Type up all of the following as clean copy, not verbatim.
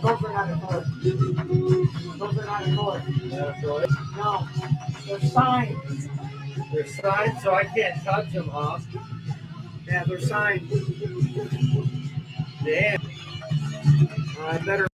Go for another toy. Go for another toy. Another toy? No. They're signed. They're signed, so I can't touch them, huh? Yeah, they're signed. Damn. I better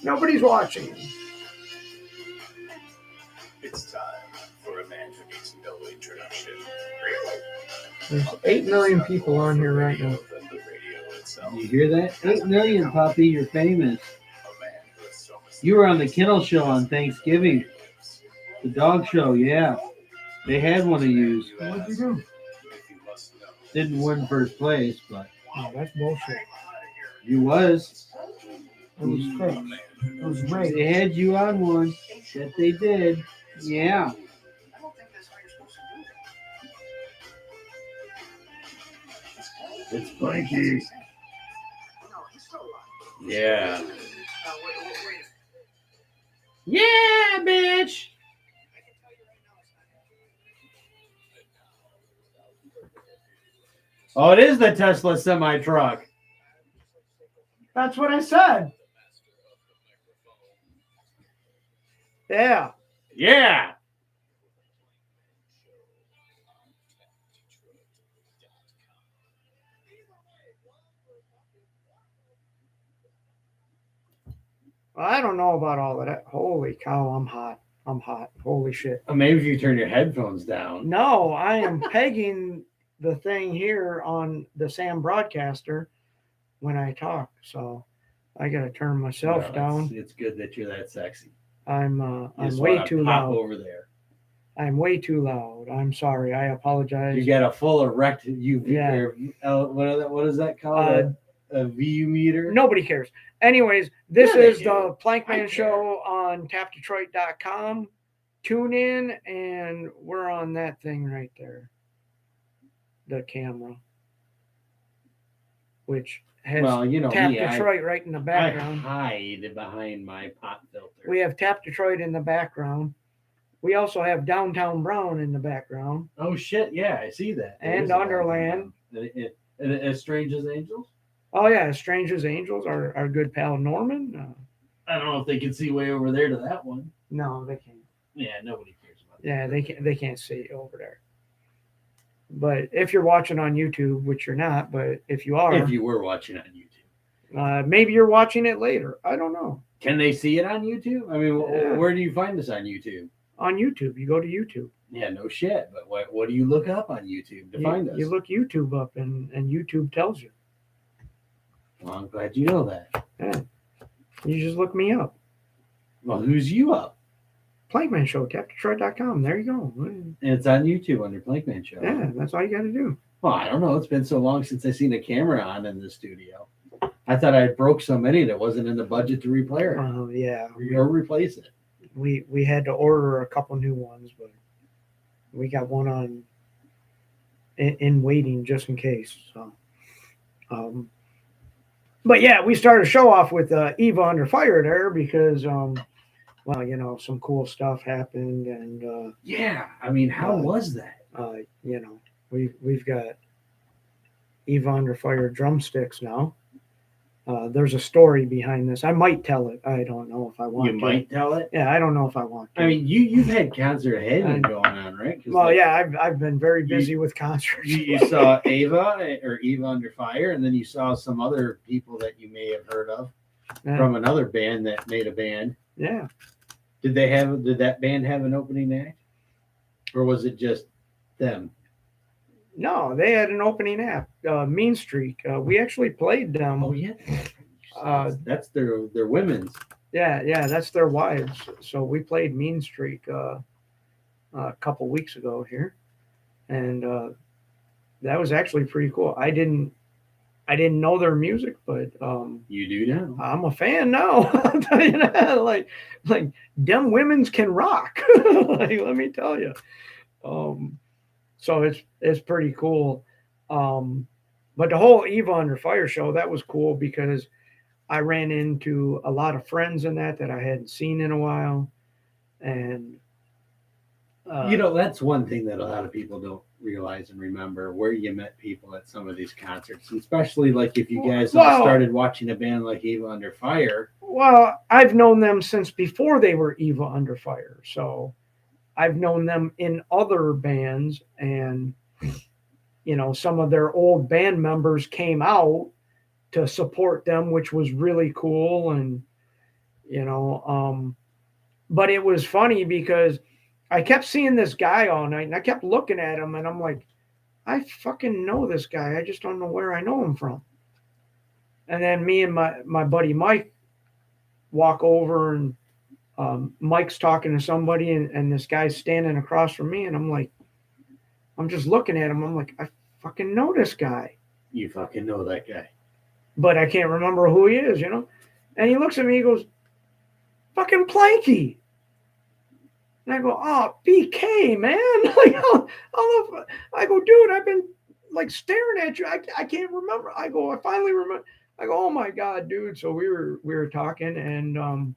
Nobody's watching. It's time for a man who needs no introduction. There's 8 million people on here right now. You hear that? 8 million, puppy. You're famous. You were on the Kennel Show on Thanksgiving. The dog show, yeah. They had one of you. What'd you do? Didn't win first place, but Oh, that's bullshit. you was. It was fake. It was rigged. They had you on one. That they did. Yeah. It's Frankie. Yeah. Yeah, bitch. Oh, it is the Tesla semi truck. That's what I said. Yeah. Yeah. I don't know about all of that. Holy cow, I'm hot. I'm hot. Holy shit. Well, maybe if you turn your headphones down. No, I am pegging the thing here on the Sam broadcaster when I talk. So I got to turn myself No, down. It's good that you're that sexy. I'm You just way wanna too pop loud. over there. I'm way too loud. I'm sorry. I apologize. You got a full erect UV. Yeah. What is that called? A VU meter? Nobody cares. Anyways, this Yeah, they is do. the I Plankman care. Show on tapdetroit.com. Tune in, and we're on that thing right there. The camera. Which has Well, you know Tap me. Detroit right in the I background. hide behind my pop filter. We have Tap Detroit in the background. We also have Downtown Brown in the background. Oh shit! Yeah, I see that. There And is a lot of Underland. them. As Strange as Angels. Oh, yeah. Strange as Angels, our good pal Norman. I don't know if they can see way over there to that one. No, they can't. Yeah, nobody cares about that. Yeah, they can't see over there. But if you're watching on YouTube, which you're not, but if you are, If you were watching on YouTube, maybe you're watching it later. I don't know. can they see it on YouTube? I mean, Yeah. where do you find this on YouTube? On YouTube, you go to YouTube. Yeah, no shit. But what do you look up on YouTube to find us? You look YouTube up, and YouTube tells you. Well, I'm glad you know that. Yeah. You just look me up. Well, who's you up? Plankman Show, tapdetroit.com. There you go. And it's on YouTube under Plankman Show. Yeah, that's all you got to do. Well, I don't know. It's been so long since I seen a camera on in the studio. I thought I broke so many that wasn't in the budget to repair it Yeah, or replace it. we had to order a couple new ones, but we got one on in waiting just in case. So, but yeah, we started the show off with Eva Under Fire there because, well, you know, some cool stuff happened, and Yeah, I mean, how was that? you know, we've got Eva Under Fire drumsticks now. There's a story behind this. I might tell it. I don't know if I want You to. might tell it. Yeah, I don't know if I want to. I mean, you've had concert heading going on, right? 'Cause well, like, yeah, I've been very busy with concerts. You saw Eva Under Fire, and then you saw some other people that you may have heard of Yeah. from another band that made a band. Yeah. Did that band have an opening act, or was it just them? No, they had an opening act, Mean Streak. We actually played them. Oh yeah, that's their women's. Yeah, that's their wives. So we played Mean Streak a couple weeks ago here, and that was actually pretty cool. I didn't know their music, but You do now. I'm a fan now. I'll tell you that. Like them women's can rock. Like, let me tell you. So it's pretty cool. But the whole Eva Under Fire show, that was cool because I ran into a lot of friends in that I hadn't seen in a while. And that's one thing that a lot of people don't realize and remember, where you met people at some of these concerts, and especially like if you guys all started watching a band like Eva Under Fire. Well, I've known them since before they were Eva Under Fire. So I've known them in other bands, and some of their old band members came out to support them, which was really cool. And you know. But it was funny because I kept seeing this guy all night, and I kept looking at him, and I'm like, I fucking know this guy. I just don't know where I know him from. And then me and my buddy Mike walk over, and Mike's talking to somebody, and this guy's standing across from me, and I'm just looking at him. I'm like, I fucking know this guy. You fucking know that guy. But I can't remember who he is, you know? And he looks at me, he goes, fucking Planky. And I go, oh, BK, man. I go, dude, I've been like staring at you. I can't remember. I go, I finally remember. I go, oh my God, dude. So we were talking, and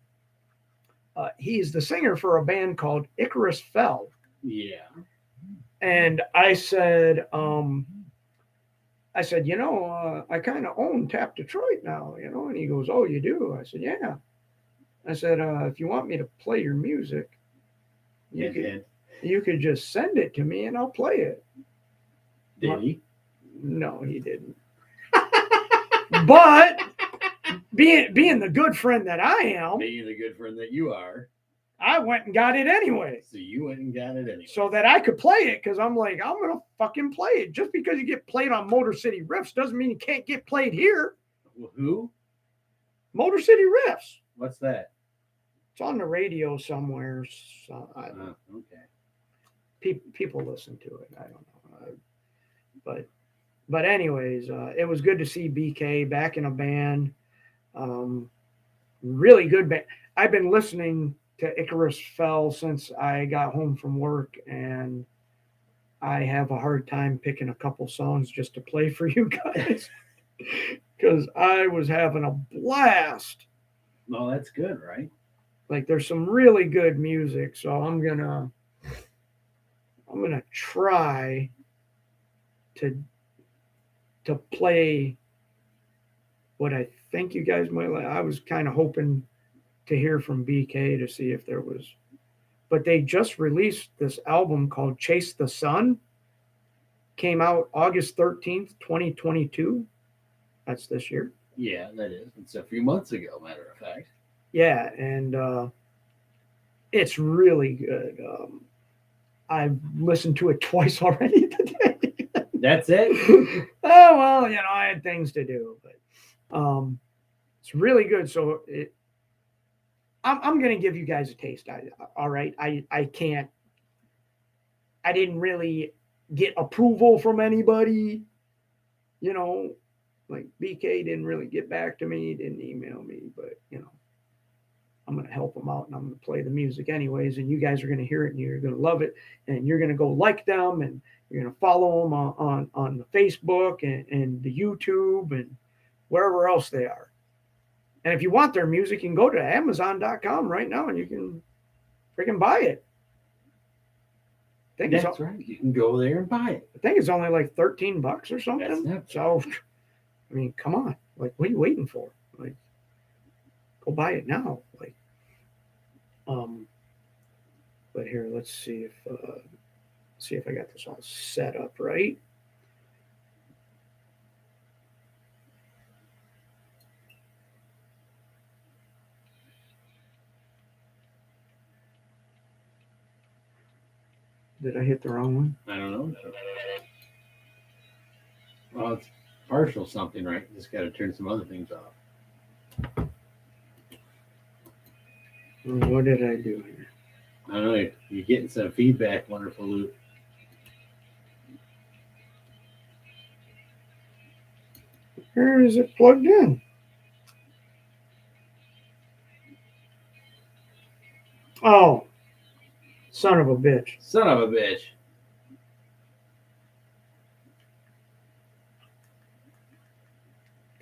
he's the singer for a band called Icarus Fell. Yeah. And I said, you know, I kind of own Tap Detroit now, you know. And he goes, oh, you do? I said, yeah. I said, if you want me to play your music, you could just send it to me and I'll play it. Did he? No, he didn't. But being the good friend that I am, being the good friend that you are, I went and got it anyway. So you went and got it anyway. So that I could play it, because I'm like, I'm going to fucking play it. Just because you get played on Motor City Riffs doesn't mean you can't get played here. Who? Motor City Riffs. What's that? It's on the radio somewhere. So I don't know. Okay. People listen to it. I don't know. But anyways, it was good to see BK back in a band. Really good band. I've been listening to Icarus Fell since I got home from work, and I have a hard time picking a couple songs just to play for you guys because I was having a blast. Well, that's good, right? Like, there's some really good music, so I'm gonna try to play what I think you guys might like. I was kind of hoping to hear from BK to see if there was, but they just released this album called Chase the Sun. Came out August 13th, 2022. That's this year. Yeah, that is. It's a few months ago, matter of fact. Yeah, and it's really good. I've listened to it twice already today. That's it? Oh, well, you know, I had things to do, but it's really good. So I'm going to give you guys a taste. All right. I didn't really get approval from anybody, you know, like BK didn't really get back to me, didn't email me, but, you know, I'm going to help them out, and I'm going to play the music anyways. And you guys are going to hear it, and you're going to love it, and you're going to go like them, and you're going to follow them on the Facebook and the YouTube and wherever else they are. And if you want their music, you can go to Amazon.com right now, and you can freaking buy it. That's right. You can go there and buy it. I think it's only like $13 or something. So, I mean, come on. Like, what are you waiting for? Like, go buy it now. Like, but here, let's see if I got this all set up right. Did I hit the wrong one? I don't know. Well, it's partial something, right? Just got to turn some other things off. What did I do here? I don't know. You're getting some feedback, wonderful Luke. Where is it plugged in? Oh, son of a bitch. Son of a bitch.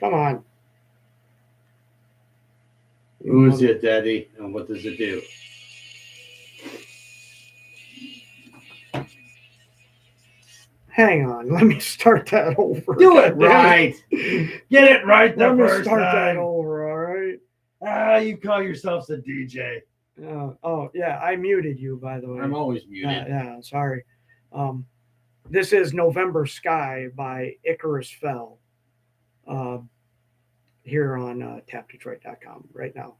Come on. Who is it, Daddy? And what does it do? Hang on. Let me start that over. Do it right. Get it right the Let me first start time. that over, all right? You call yourself a DJ. Oh, yeah. I muted you, by the way. I'm always muted. Yeah, sorry. This is November Sky by Icarus Fell here on tapdetroit.com right now.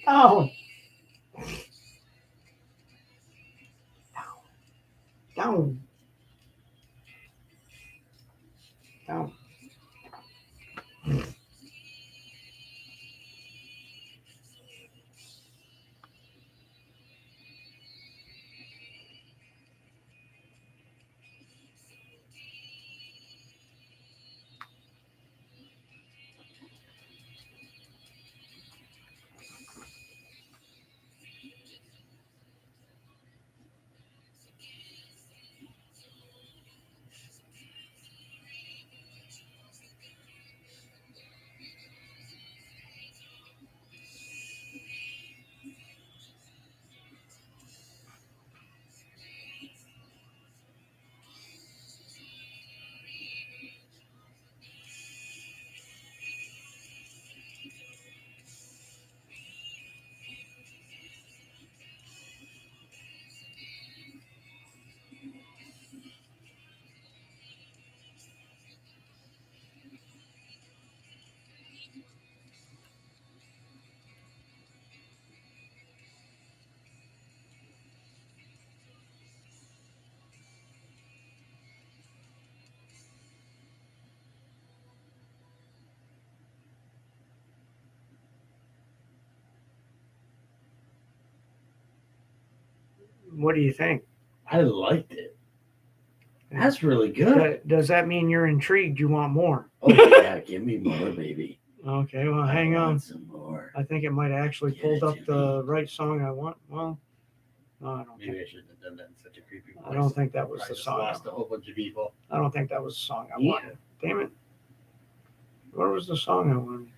Down. Down. Down. What do you think? I liked it. That's really good. Does that mean you're intrigued? You want more? Oh yeah, give me more, baby. Okay, well, hang I on. want some more. I think it might have actually Give pulled it up to the right song I want. Well, no, I don't Maybe think. I shouldn't have done that in such a creepy voice. I don't think that was I the just song. lost a whole bunch of people. I don't think that was the song I Yeah. wanted. Damn it! What was the song I wanted?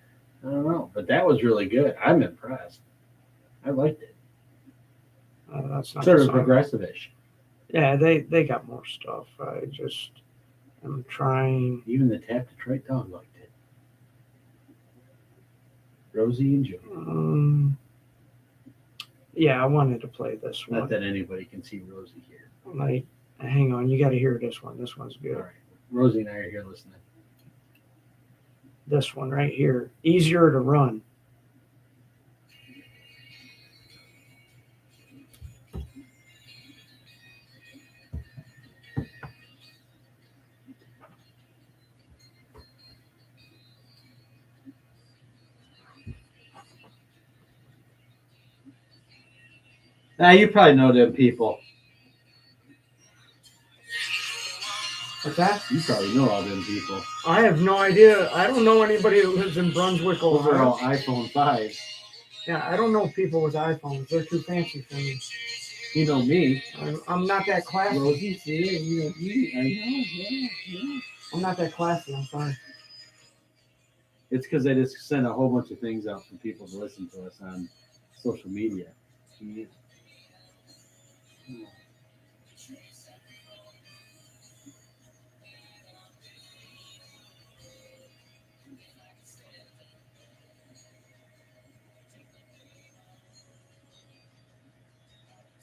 I don't know, but that was really good. I'm impressed. I liked it. That's not Sort the of song. progressive-ish. Yeah, they got more stuff. I just am trying. Even the Tap Detroit dog liked it. Rosie and Joe. Yeah, I wanted to play this Not one. that anybody can see Rosie here. Like, hang on, you got to hear this one. This one's good. All right, Rosie and I are here listening. This one right here, easier to run. Now you probably know them people. What's that? You probably know all them people. I have no idea. I don't know anybody that lives in Brunswick, Those are all Ohio. iPhone 5s. Yeah, I don't know people with iPhones. They're too fancy for me. You know me. I'm not that classy. Rosie, see it? You know me. I know, yeah. I'm not that classy. I'm sorry. It's because I just sent a whole bunch of things out for people to listen to us on social media. Yeah.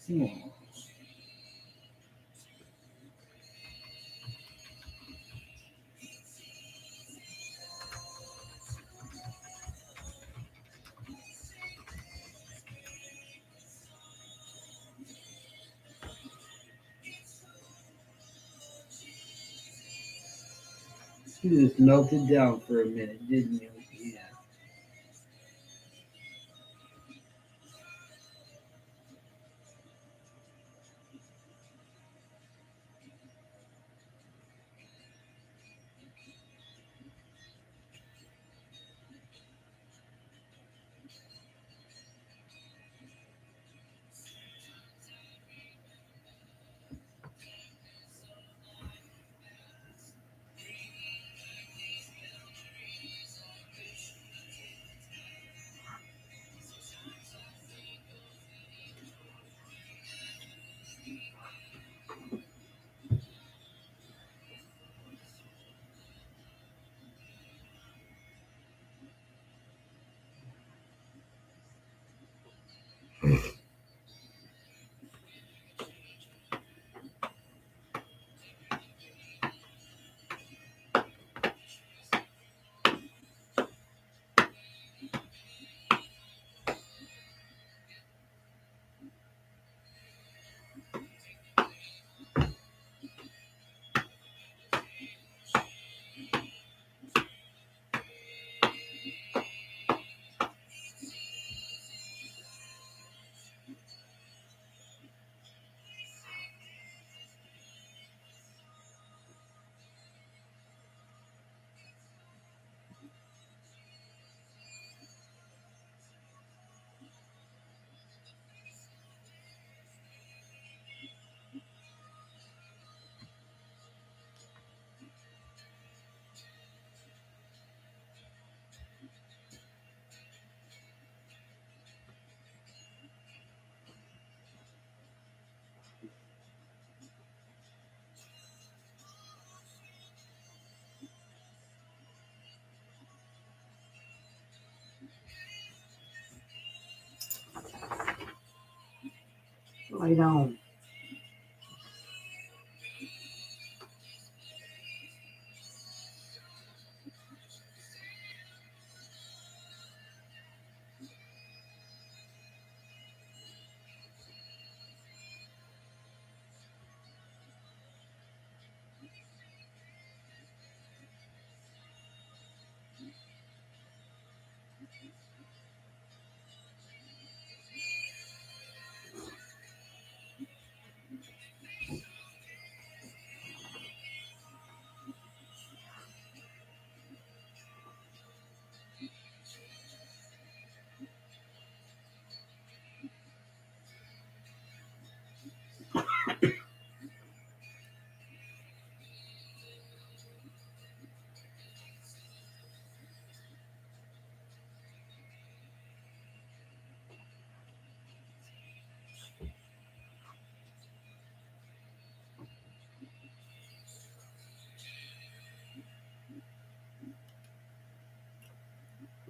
Yeah. You just melted down for a minute, didn't you? Yeah. Lie down.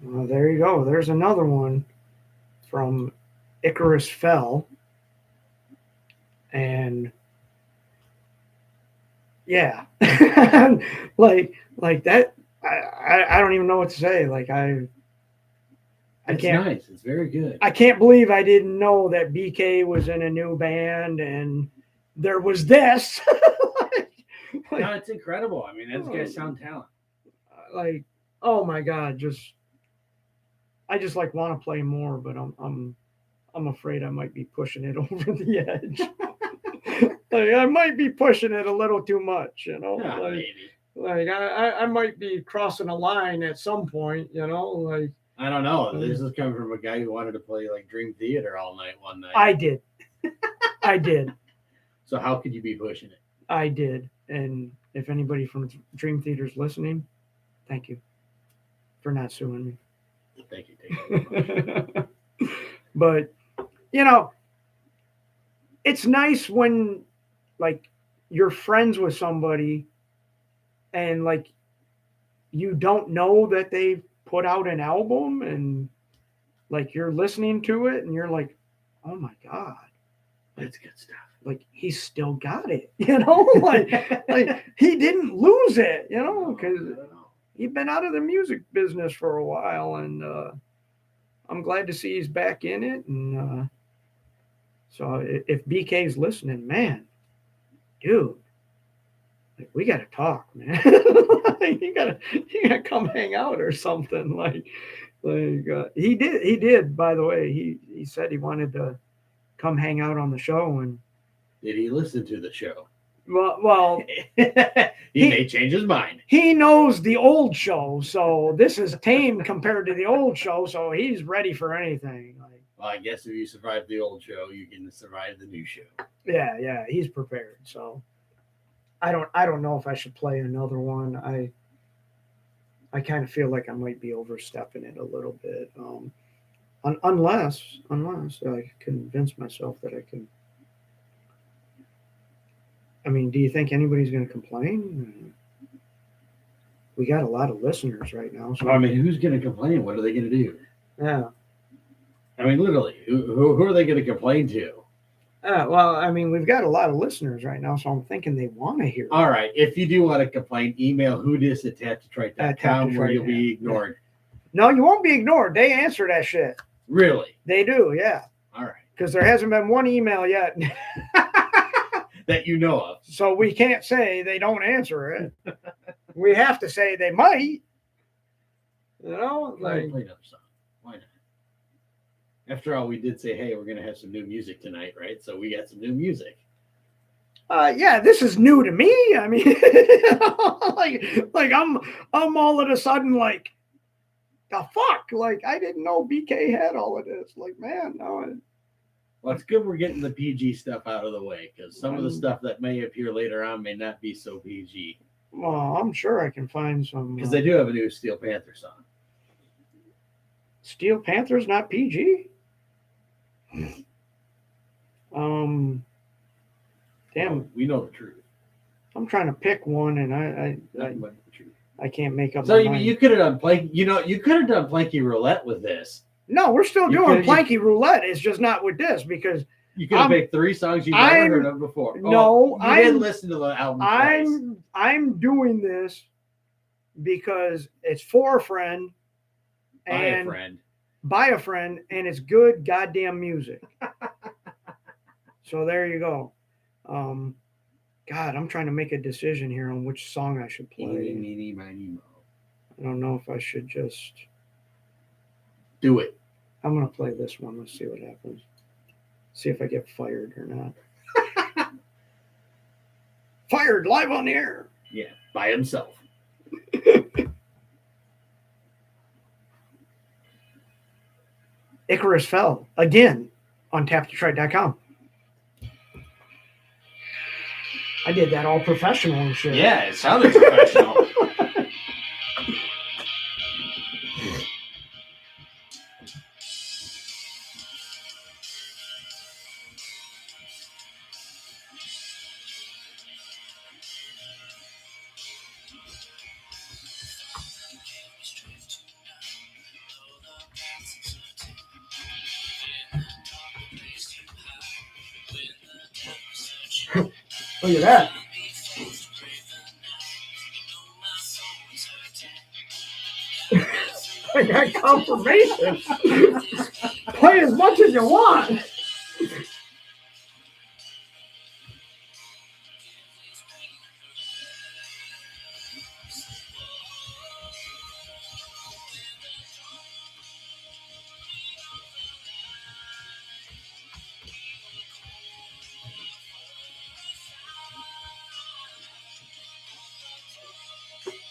Well, there you go. There's another one from Icarus Fell. And yeah, like that. I don't even know what to say. Like I It's can't. nice. It's very good. I can't believe I didn't know that BK was in a new band and there was this. No, it's incredible. I mean, those guys sound talent. Like, oh my God, I just like want to play more, but I'm afraid I might be pushing it over the edge. Like, I might be pushing it a little too much, you know. Yeah, like, maybe. like I might be crossing a line at some point, you know. Like I don't know. This is coming from a guy who wanted to play like Dream Theater all night one night. I did. So how could you be pushing it? I did. And if anybody from Dream Theater's listening, thank you for not suing me. Thank you. But, you know, it's nice when, like, you're friends with somebody and, like, you don't know that they've put out an album and, like, you're listening to it and you're like, oh, my God. That's good stuff. Like, he's still got it, you know? like he didn't lose it, you know? Because he'd been out of the music business for a while, and I'm glad to see he's back in it. And so if BK's listening, man, dude, like, we got to talk, man. you gotta come hang out or something. Like he did. By the way, he said he wanted to come hang out on the show. And did he listen to the show? Well, he may change his mind. He knows the old show, so this is tame compared to the old show. So he's ready for anything. Like, well, I guess if you survive the old show, you can survive the new show. Yeah, he's prepared. So I don't know if I should play another one. I kind of feel like I might be overstepping it a little bit. Unless I convince myself that I can. I mean, do you think anybody's going to complain? We got a lot of listeners right now. So I mean, who's going to complain? What are they going to do? Yeah. I mean, literally, who are they going to complain to? Well, I mean, we've got a lot of listeners right now, so I'm thinking they want to hear it. All right. If you do want to complain, email whodis@tapdetroit.com where you'll be ignored. No, you won't be ignored. They answer that shit. Really? They do, yeah. All right. Because there hasn't been one email yet. That you know of. So we can't say they don't answer it. We have to say they might. You know? Like, play another song. Why not? After all, we did say, hey, we're going to have some new music tonight, right? So we got some new music. Yeah, this is new to me. I mean, like I'm all of a sudden like, the fuck? Like, I didn't know BK had all of this. Like, man, no. Well, it's good we're getting the PG stuff out of the way, because some of the stuff that may appear later on may not be so PG. Well, I'm sure I can find some. Because they do have a new Steel Panther song. Steel Panther's not PG? Damn. Well, we know the truth. I'm trying to pick one, and I can't make up. So you could have done Planky. You know, you could have done Planky Roulette with this. No, we're still doing Planky Roulette. It's just not with this because You could have picked 3 songs you've never heard of before. No, you didn't listen to the album twice. I'm doing this because it's for a friend. By a friend, and it's good goddamn music. So there you go. God, I'm trying to make a decision here on which song I should play. I don't know if I should just do it. I'm gonna play this one. Let's see what happens. See if I get fired or not. Fired live on the air. Yeah, by himself. Icarus Fell again on tapdetroit.com. I did that all professional and shit. Yeah, it sounded professional. Look at that. I got confirmation. Play as much as you want.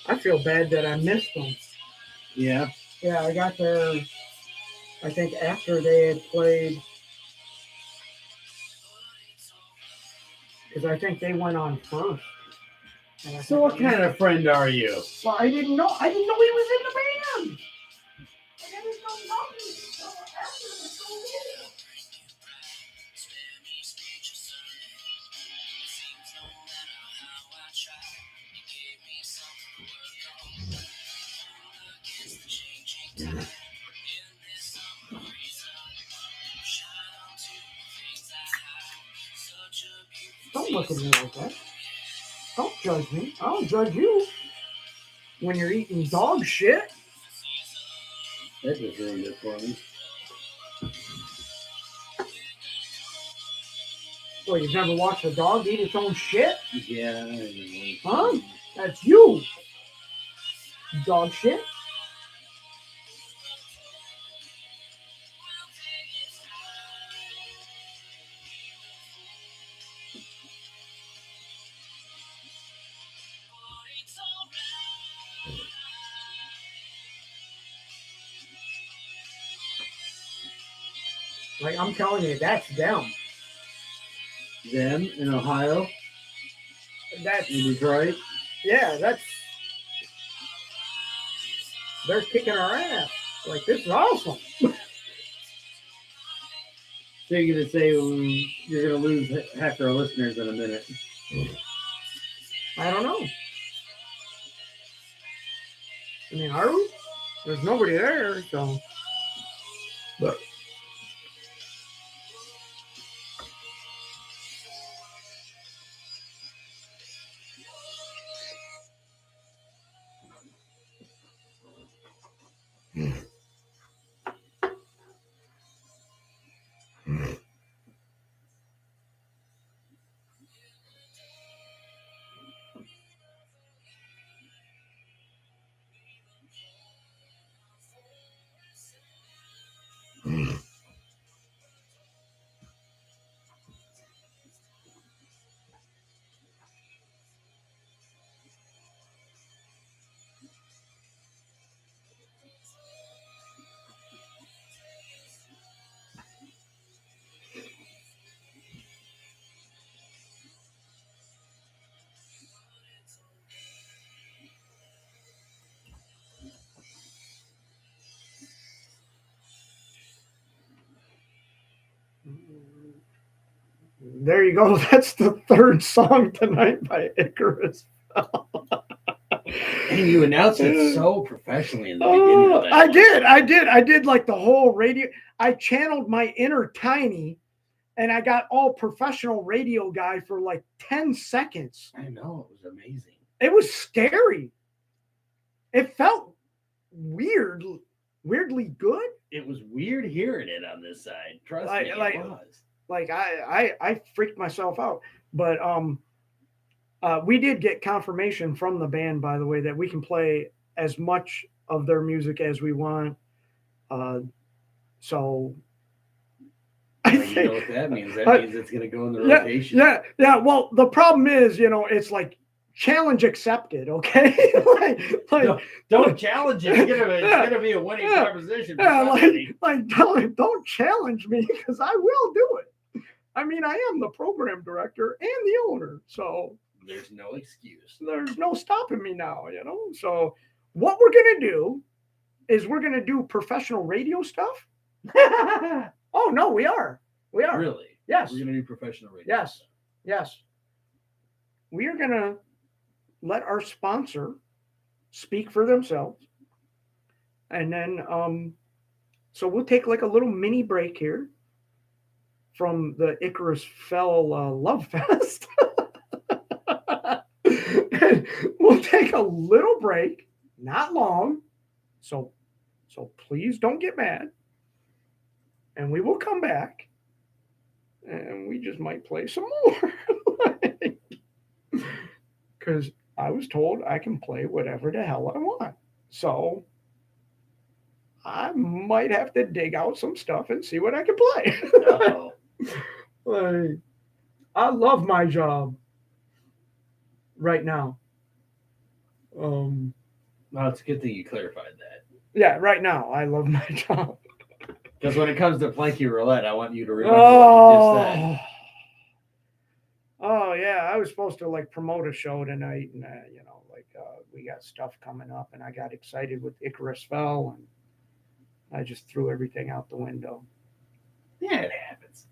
I feel bad that I missed them. Yeah. Yeah, I got there, I think, after they had played. Because I think they went on first. So what kind of friend are you? Well, I didn't know he was in the band. I didn't know nothing until after the show. Don't look at me like that. Don't judge me. I don't judge you. When you're eating dog shit. That just ruined it for me. Well, you've never watched a dog eat its own shit? Yeah. Huh? That's you. Dog shit. Like, I'm telling you, that's them. Them in Ohio? That's in Detroit? Yeah, that's... They're kicking our ass. Like, this is awesome. So you're going to say you're going to lose half our listeners in a minute? I don't know. I mean, are we? There's nobody there, so... But... There you go. That's the third song tonight by Icarus. And you announced it so professionally in the beginning of that. I did like the whole radio. I channeled my inner Tiny and I got all professional radio guy for like 10 seconds. I know, it was amazing. It was scary. It felt weirdly good. It was weird hearing it on this side. Trust me, it was. Like I freaked myself out. But we did get confirmation from the band, by the way, that we can play as much of their music as we want. So Well, you know what that means? That means it's going to go in the rotation. Yeah. Well, the problem is, it's like challenge accepted. Okay, don't challenge it. It's gonna be a winning proposition. Don't challenge me because I will do it. I mean, I am the program director and the owner, so there's no excuse. There's no stopping me now. So what we're gonna do is we're gonna do professional radio stuff. Oh no, we are. Really? Yes. We're gonna do professional radio. Yes. We are gonna let our sponsor speak for themselves, and then so we'll take like a little mini break here from the Icarus Fell Love Fest. And we'll take a little break, not long, so please don't get mad, and we will come back and we just might play some more because I was told I can play whatever the hell I want. So I might have to dig out some stuff and see what I can play. I love my job right now. Well, it's a good thing you clarified that. Yeah, right now I love my job. Because when it comes to Planky Roulette, I want you to remember what you just said. Oh yeah, I was supposed to like promote a show tonight, and we got stuff coming up, and I got excited with Icarus Fell, and I just threw everything out the window. Yeah, it happens.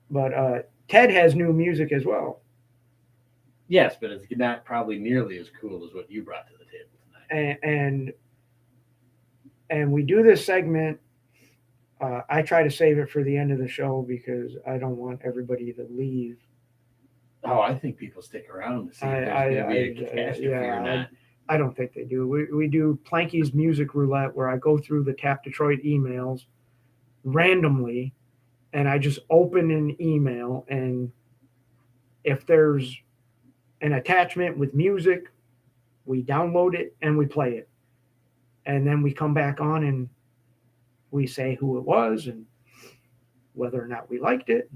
But Ted has new music as well. Yes, but it's not probably nearly as cool as what you brought to the table tonight. And we do this segment. I try to save it for the end of the show because I don't want everybody to leave. Oh, I think people stick around to see if there's going to be a catastrophe or not. I don't think they do. We do Planky's Music Roulette, where I go through the Tap Detroit emails randomly, and I just open an email, and if there's an attachment with music, we download it and we play it. And then we come back on and we say who it was and whether or not we liked it.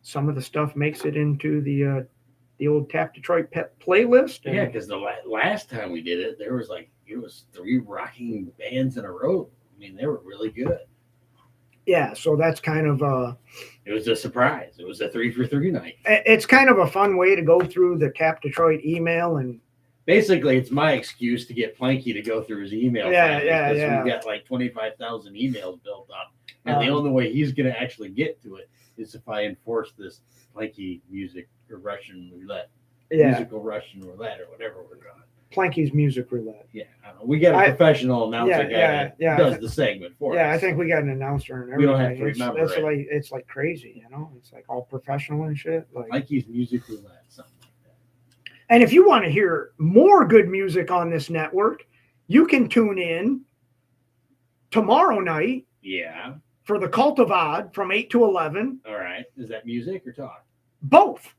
Some of the stuff makes it into the old Tap Detroit Pet playlist. Yeah, because the last time we did it, it was 3 rocking bands in a row. I mean, they were really good. Yeah, so that's kind of it was a surprise. It was a 3 for 3 night. It's kind of a fun way to go through the Tap Detroit email, and basically it's my excuse to get Planky to go through his email. Yeah. We've got like 25,000 emails built up, and the only way he's going to actually get to it is if I enforce this Planky music or Russian roulette, musical Russian roulette, or whatever we're calling it. Planky's Music Roulette. Yeah, I don't know. We got a professional announcer guy that does the segment for us. Yeah, I think we got an announcer and everything. We don't have to remember it. It's like crazy, It's like all professional and shit. Planky's Music Roulette, something like that. And if you want to hear more good music on this network, you can tune in tomorrow night. Yeah. For the Cult of Odd from 8 to 11. All right. Is that music or talk? Both.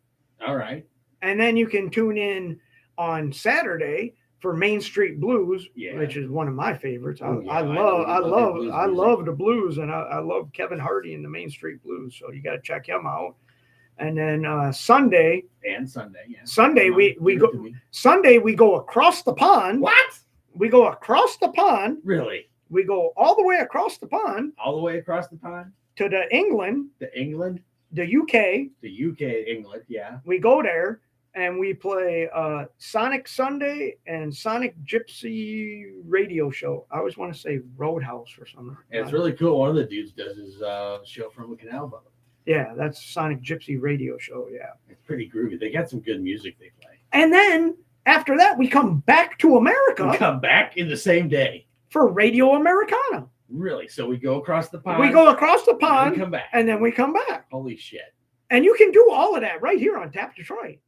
All right. And then you can tune in on Saturday for Main Street Blues, which is one of my favorites. I love the blues, and I love Kevin Hardy in the Main Street Blues. So you got to check him out. And then Sunday. Sunday we go across the pond. What? We go across the pond. Really? We go all the way across the pond. All the way across the pond? To the England. The UK. England, yeah. We go there and we play Sonic Sunday and Sonic Gypsy radio show. I always want to say Roadhouse or something. And it's really cool. One of the dudes does his show from a canal boat. Yeah, that's Sonic Gypsy radio show, yeah. It's pretty groovy. They got some good music they play. And then after that, we come back to America. We come back in the same day. For Radio Americana. Really? So we go across the pond. We go across the and then pond, we come back. and then we come back. Holy shit! And you can do all of that right here on Tap Detroit.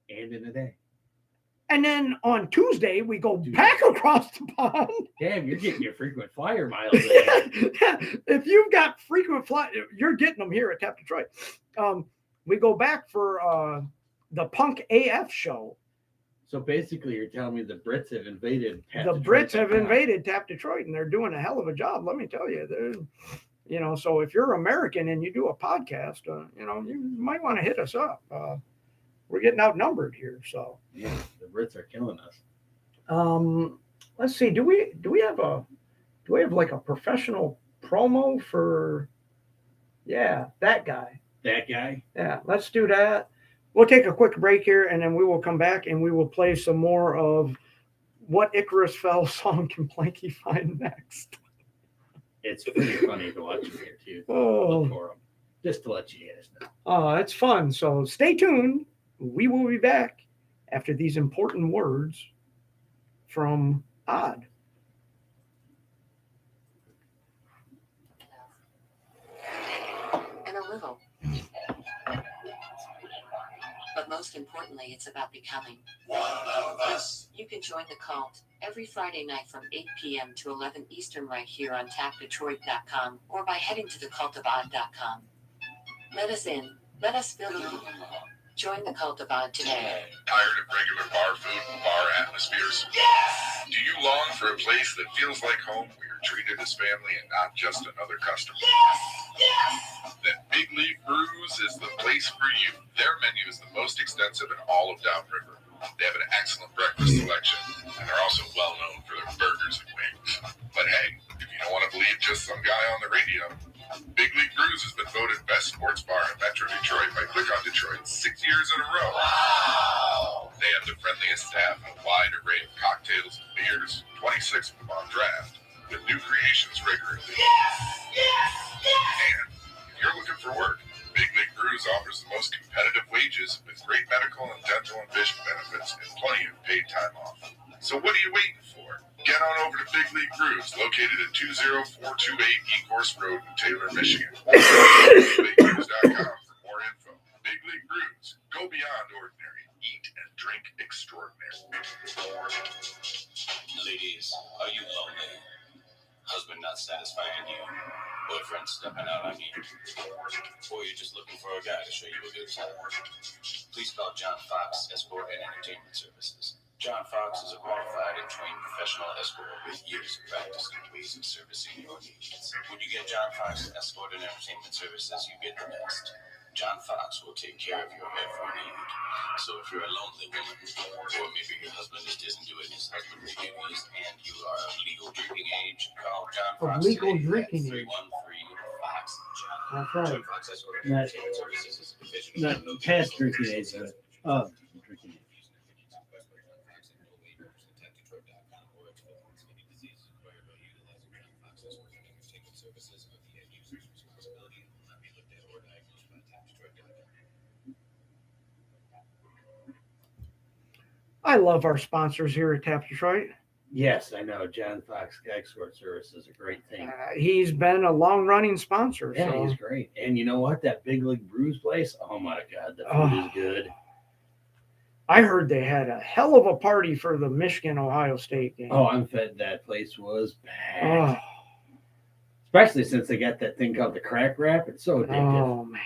And in a day. And then on Tuesday, we go back across the pond. Damn, you're getting your frequent flyer miles. If you've got frequent fly, you're getting them here at Tap Detroit. We go back for the Punk AF show. So basically, you're telling me the Brits have invaded Tap The Detroit. Brits have invaded Tap Detroit, and they're doing a hell of a job. Let me tell you, so if you're American and you do a podcast, you might want to hit us up. We're getting outnumbered here, so yeah, the Brits are killing us. Let's see. Do we have like a professional promo for? Yeah, that guy. That guy. Yeah, let's do that. We'll take a quick break here, and then we will come back and we will play some more of What Icarus Fell song can Planky find next. It's pretty funny to watch him here too. Oh, Look for him, just to let you guys know. Oh, it's fun. So stay tuned. We will be back after these important words from Odd. And a little. But most importantly, it's about becoming One of us. You can join the cult every Friday night from 8 p.m. to 11 Eastern right here on tapdetroit.com or by heading to thecultofodd.com. Let us in. Let us fill you. Join the Cult of Odd today. Tired of regular bar food and bar atmospheres? Yes! Do you long for a place that feels like home, where you're treated as family and not just another customer? Yes! Yes! Then Big League Brews is the place for you. Their menu is the most extensive in all of Downriver. They have an excellent breakfast selection, and they're also well known for their burgers and wings. But hey, if you don't want to believe just some guy on the radio, Big League Brews has been voted best sports bar in Metro Detroit by Click on Detroit 6 years in a row. Wow! They have the friendliest staff and a wide array of cocktails and beers, 26 of them on draft, with new creations regularly. Yes! Yes! Yes! And if you're looking for work, Big League Brews offers the most competitive wages with great medical and dental and vision benefits and plenty of paid time off. So what are you waiting for? Get on over to Big League Brews, located at 20428 Ecorse Road in Taylor, Michigan. Or BigLeagueBrews.com for more info. Big League Brews. Go beyond ordinary. Eat and drink extraordinary. Ladies, are you lonely? Husband not satisfying you? Boyfriend stepping out on you? Or you're just looking for a guy to show you a good time? Please call John Fox Escort and Entertainment Services. John Fox is a qualified and trained professional escort with years of practice and ways of servicing your needs. When you get John Fox Escort and Entertainment Services, you get the best. John Fox will take care of your every need. So if you're a lonely woman, or maybe your husband just isn't doing his husbandly duties, and you are of legal drinking age, call John Fox. Legal drinking age. 313-FOX-JOHN. That's right. John Fox Escort and Entertainment Services is officially Not past drinking age, but drinking age. I love our sponsors here at Tap Detroit. Yes, I know. John Fox Escort Service is a great thing. He's been a long-running sponsor. Yeah, so. he's great. And you know what? That Big League Brews place, oh my God, the food is good. I heard they had a hell of a party for the Michigan-Ohio State game. Oh, I'm fed. That place was Oh, packed. Especially since they got that thing called the crack wrap. It's so addictive. oh man.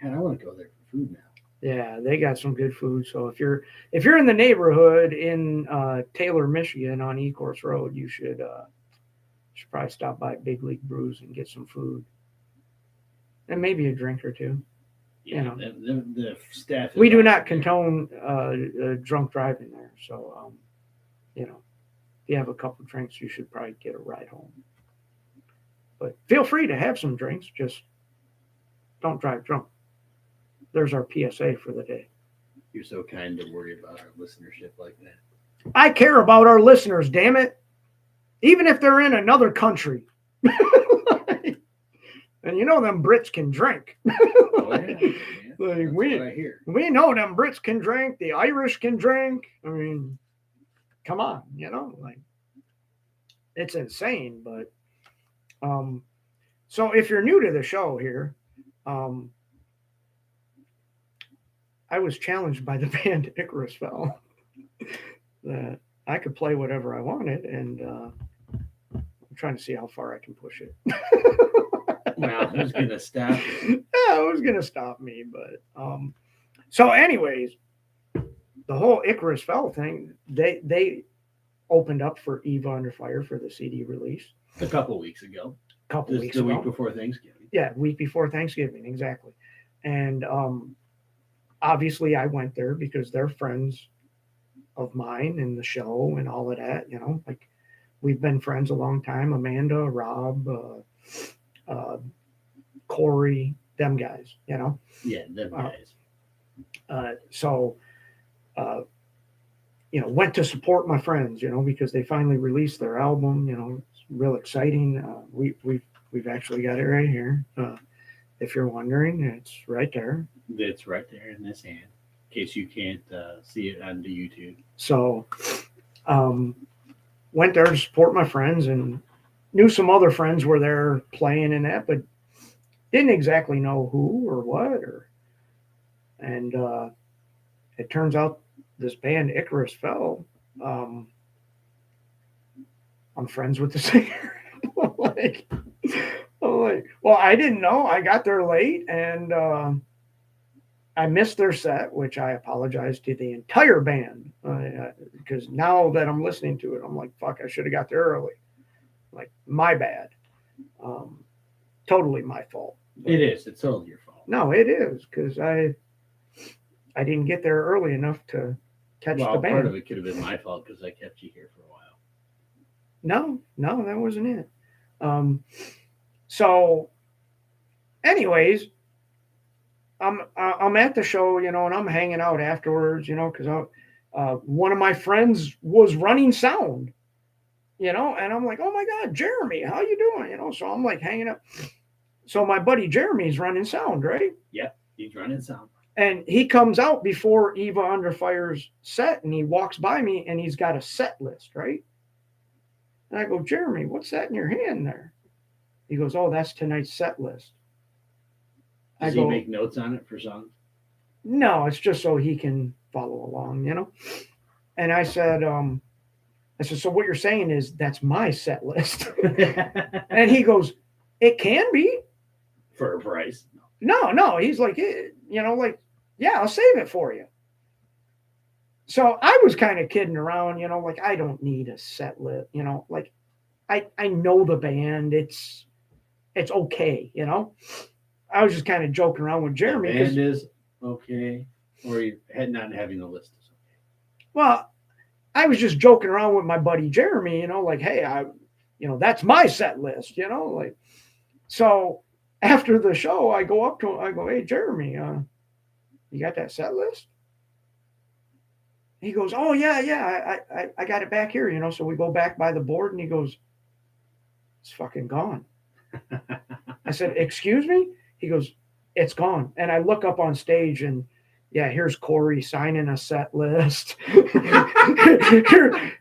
Man, I want to go there for food now. Yeah, they got some good food. So if you're in the neighborhood in Taylor, Michigan on Ecorse Road, you should probably stop by Big League Brews and get some food. And maybe a drink or two. Yeah, You know. the staff. We do not condone drunk driving there. So, if you have a couple drinks, you should probably get a ride home. But feel free to have some drinks. Just don't drive drunk. There's our PSA for the day. You're so kind to worry about our listenership like that. I care about our listeners, damn it. Even if they're in another country. And you know them Brits can drink. Oh, yeah. Like, That's what I hear. we know them Brits can drink. The Irish can drink. I mean, come on, like it's insane, but So if you're new to the show here, I was challenged by the band Icarus Fell that I could play whatever I wanted, and I'm trying to see how far I can push it. Well, who's gonna stop you? Yeah, it was gonna stop me, but so anyways, the whole Icarus Fell thing, they opened up for Eva Under Fire for the CD release A couple weeks ago. a couple Just weeks the ago. week before Thanksgiving. Yeah, week before Thanksgiving, exactly. And obviously I went there because they're friends of mine and the show and all of that, you know, like we've been friends a long time. Amanda, Rob, Corey, them guys, you know. Yeah, them guys. So you know, went to support my friends, you know, because they finally released their album, you know, it's real exciting. We've actually got it right here. If you're wondering, it's right there. It's right there in this hand, in case you can't see it on the YouTube. So went there to support my friends and knew some other friends were there playing in that, but didn't exactly know who or what. And it turns out this band Icarus Fell. I'm friends with the singer. I'm like, well, I didn't know. I got there late and I missed their set, which I apologize to the entire band because now that I'm listening to it, I'm like, fuck, I should have got there early. Like, my bad. Totally my fault. It is. It's totally your fault. No, it is because I didn't get there early enough to catch the band. Part of it could have been my fault because I kept you here for a while. No, that wasn't it. So, anyways, I'm at the show, you know, and I'm hanging out afterwards, you know, because one of my friends was running sound, you know, and I'm like, oh my God, Jeremy, how you doing? You know, so I'm like hanging up. So my buddy Jeremy's running sound, right? Yeah, he's running sound. And he comes out before Eva Under Fire's set, and he walks by me, and he's got a set list, right? And I go, Jeremy, what's that in your hand there? He goes, oh, that's tonight's set list. Does he make notes on it for songs? No, it's just so he can follow along, you know? And I said, so what you're saying is that's my set list. And he goes, it can be. For a price? No. He's like, you know, like, yeah, I'll save it for you. So I was kind of kidding around, you know, like I don't need a set list, you know, like I know the band. It's okay, you know. I was just kind of joking around with Jeremy. The band is okay, or you not having the list is okay. Well, I was just joking around with my buddy Jeremy, you know, like, hey, you know, that's my set list, you know, like. So after the show, I go up to him. I go, hey, Jeremy, you got that set list? He goes, oh yeah, I got it back here, you know. So we go back by the board, and he goes, it's fucking gone. I said, excuse me? He goes, it's gone. And I look up on stage, and yeah, here's Corey signing a set list.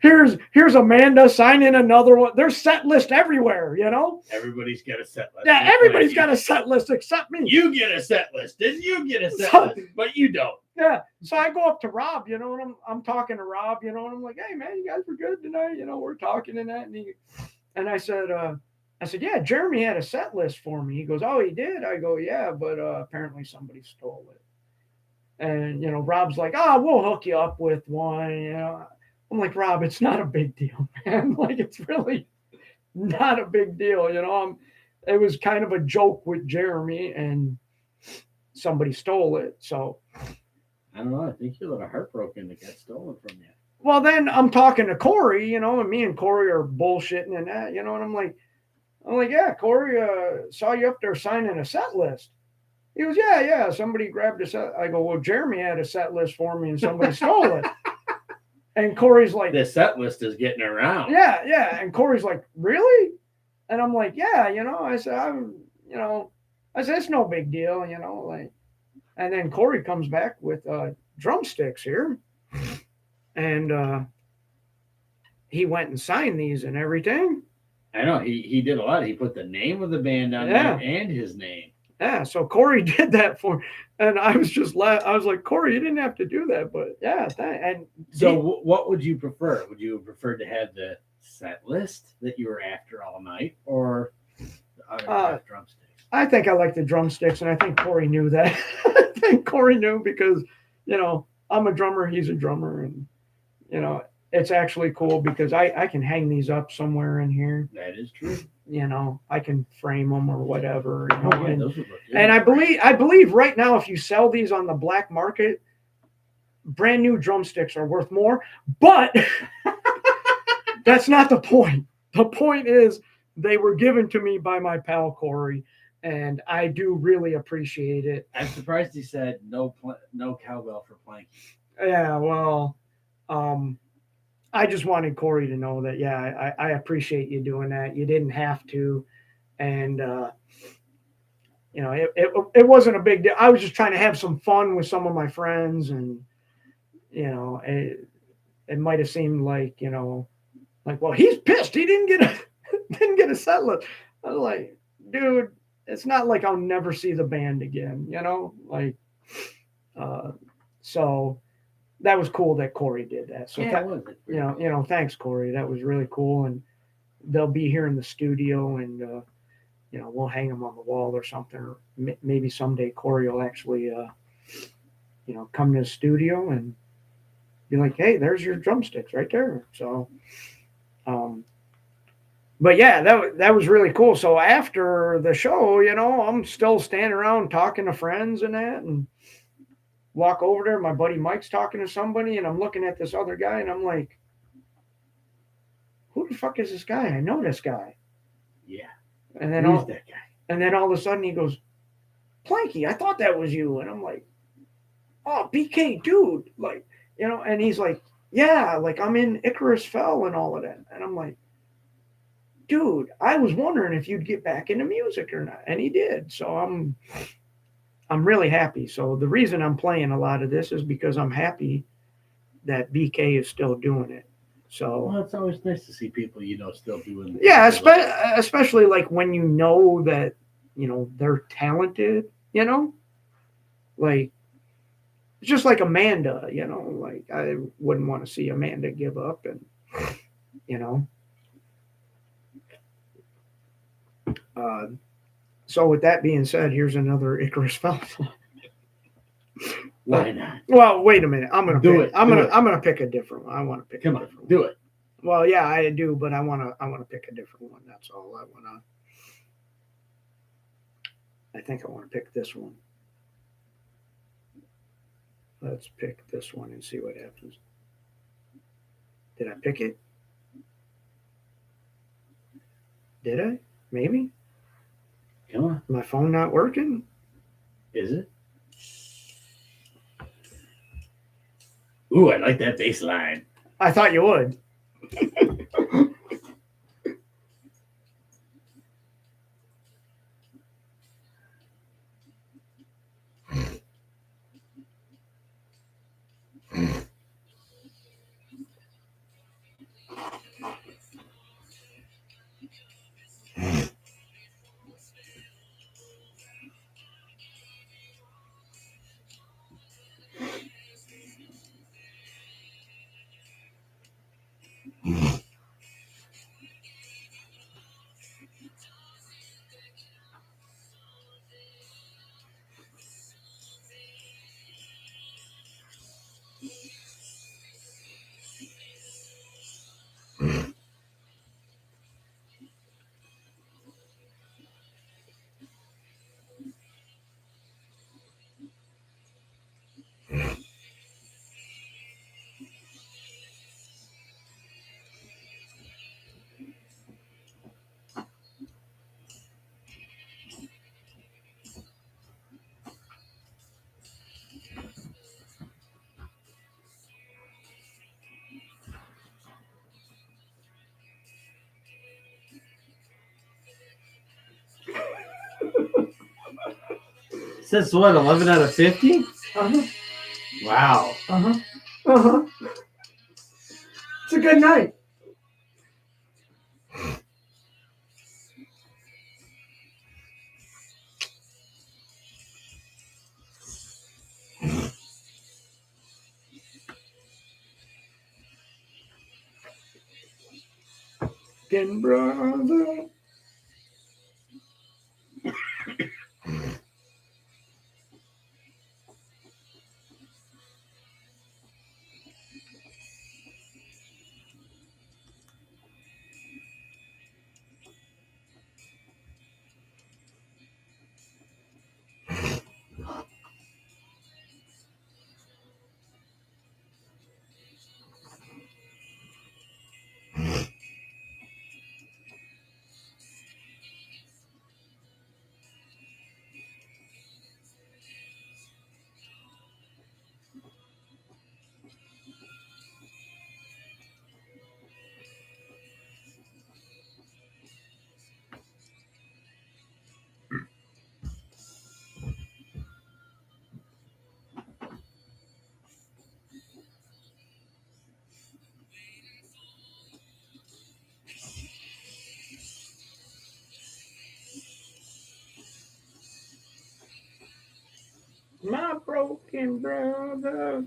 here's Amanda signing another one. There's set list everywhere, you know? Everybody's got a set list. Yeah, everybody's got a set list except me. You get a set list. Then you get a set list, but you don't. Yeah. So I go up to Rob, you know, and I'm talking to Rob, you know, and I'm like, hey man, you guys were good tonight, you know, we're talking and that. And I said, yeah, Jeremy had a set list for me. He goes, oh, he did? I go, yeah, but apparently somebody stole it. And, you know, Rob's like, oh, we'll hook you up with one. You know, I'm like, Rob, it's not a big deal, man. Like, it's really not a big deal. You know, it was kind of a joke with Jeremy, and somebody stole it. So I don't know. I think you're a little heartbroken that got stolen from you. Well, then I'm talking to Corey, you know, and me and Corey are bullshitting and that, you know, and I'm like, yeah, Corey, saw you up there signing a set list. He goes, yeah, somebody grabbed a set. I go, well, Jeremy had a set list for me and somebody stole it. And Corey's like, the set list is getting around. Yeah. And Corey's like, really? And I'm like, yeah, you know, I said, it's no big deal, you know, like, and then Corey comes back with drumsticks here. And he went and signed these and everything. I know he did a lot. He put the name of the band on Yeah. there and his name. Yeah, so Corey did that for, and I was just I was like, Corey, you didn't have to do that, but yeah, and So what would you prefer? Would you prefer to have the set list that you were after all night, or the autographed drumsticks? I think I like the drumsticks, and I think Corey knew that. I think Corey knew because, you know, I'm a drummer, he's a drummer, and, you know, it's actually cool because I can hang these up somewhere in here. That is true. You know, I can frame them or whatever. You know, Oh, yeah, those would look good. and I believe right now, if you sell these on the black market, brand new drumsticks are worth more. But that's not the point. The point is they were given to me by my pal Corey, and I do really appreciate it. I'm surprised he said no cowbell for Planky. Yeah, well, I just wanted Corey to know that, yeah, I appreciate you doing that. You didn't have to. And, you know, it wasn't a big deal. I was just trying to have some fun with some of my friends. And, you know, it might have seemed like, you know, like, well, he's pissed. He didn't get a set list. I was like, dude, it's not like I'll never see the band again, you know, like, so that was cool that Corey did that. So Yeah, you know, thanks, Corey. That was really cool. And they'll be here in the studio, and you know, we'll hang them on the wall or something. Or maybe someday Corey will actually, you know, come to the studio and be like, "Hey, there's your drumsticks right there." So, but yeah, that was really cool. So after the show, you know, I'm still standing around talking to friends and that, and walk over there. My buddy Mike's talking to somebody, and I'm looking at this other guy, and I'm like, who the fuck is this guy? I know this guy. Yeah. And then Who's that guy? And then all of a sudden he goes, Planky, I thought that was you. And I'm like, oh, BK, dude. Like, you know, and he's like, yeah, like I'm in Icarus Fell and all of that. And I'm like, dude, I was wondering if you'd get back into music or not. And he did. So I'm really happy. So the reason I'm playing a lot of this is because I'm happy that BK is still doing it. So well, it's always nice to see people, you know, still doing. Yeah, especially like when you know that, you know, they're talented, you know, like just like Amanda, you know, like I wouldn't want to see Amanda give up, and you know. So with that being said, here's another Icarus Fell. Why not? Well, wait a minute. I'm gonna do pick, it. I'm gonna pick a different one. I want to pick. Come a on, different do one. it. Well, yeah, I do, but I wanna pick a different one. That's all. I think I want to pick this one. Let's pick this one and see what happens. Did I pick it? Did I? Maybe. Come on. My phone not working? Is it? Ooh, I like that bass line. I thought you would. Says what? 11 out of 50? Uh-huh. Wow. Uh-huh. Uh-huh. It's a good night. broken brother. My broken brother.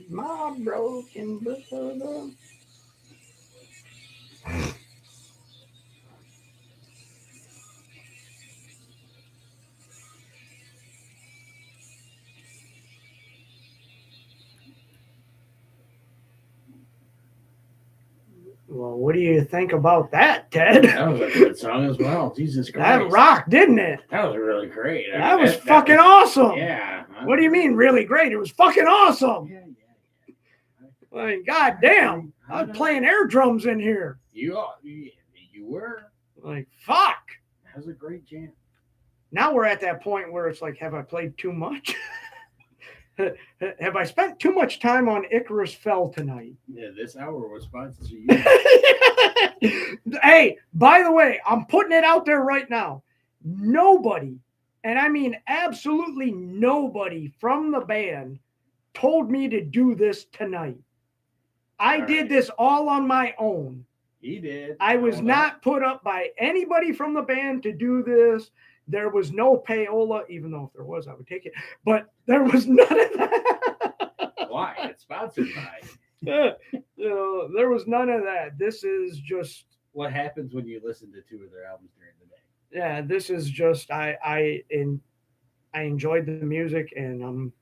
My broken brother. Well, what do you think about that, Ted? That was a good song as well. Jesus Christ. That rocked, didn't it? That was really great. I That mean, was fucking awesome. Yeah. What do you mean, really great? It was fucking awesome. Yeah. Like, goddamn, I was playing air drums in here. You were. Like, fuck. That was a great jam. Now we're at that point where it's like, have I played too much? Have I spent too much time on Icarus Fell tonight? Yeah, this hour was sponsored to you. Hey, by the way, I'm putting it out there right now. Nobody, and I mean absolutely nobody from the band told me to do this tonight. I did this all on my own. He did. I was not put up by anybody from the band to do this. There was no payola, even though if there was, I would take it. But there was none of that. Why? It's sponsored by. There was none of that. This is just what happens when you listen to two of their albums during the day. Yeah, this is just I enjoyed the music, and I'm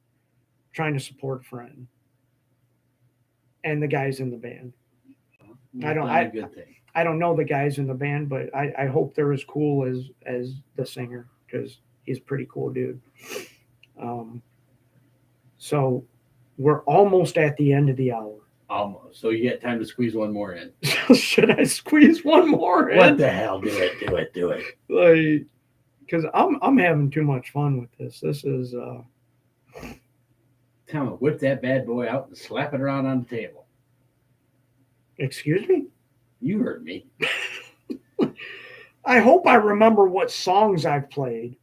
trying to support a friend and the guys in the band. I don't know the guys in the band, but I hope they're as cool as the singer, because he's a pretty cool dude. So we're almost at the end of the hour. Almost. So you get time to squeeze one more in. Should I squeeze one more in? What the hell? Do it. Like, because I'm having too much fun with this. This is Tell me, whip that bad boy out and slap it around on the table. Excuse me? You heard me. I hope I remember what songs I've played,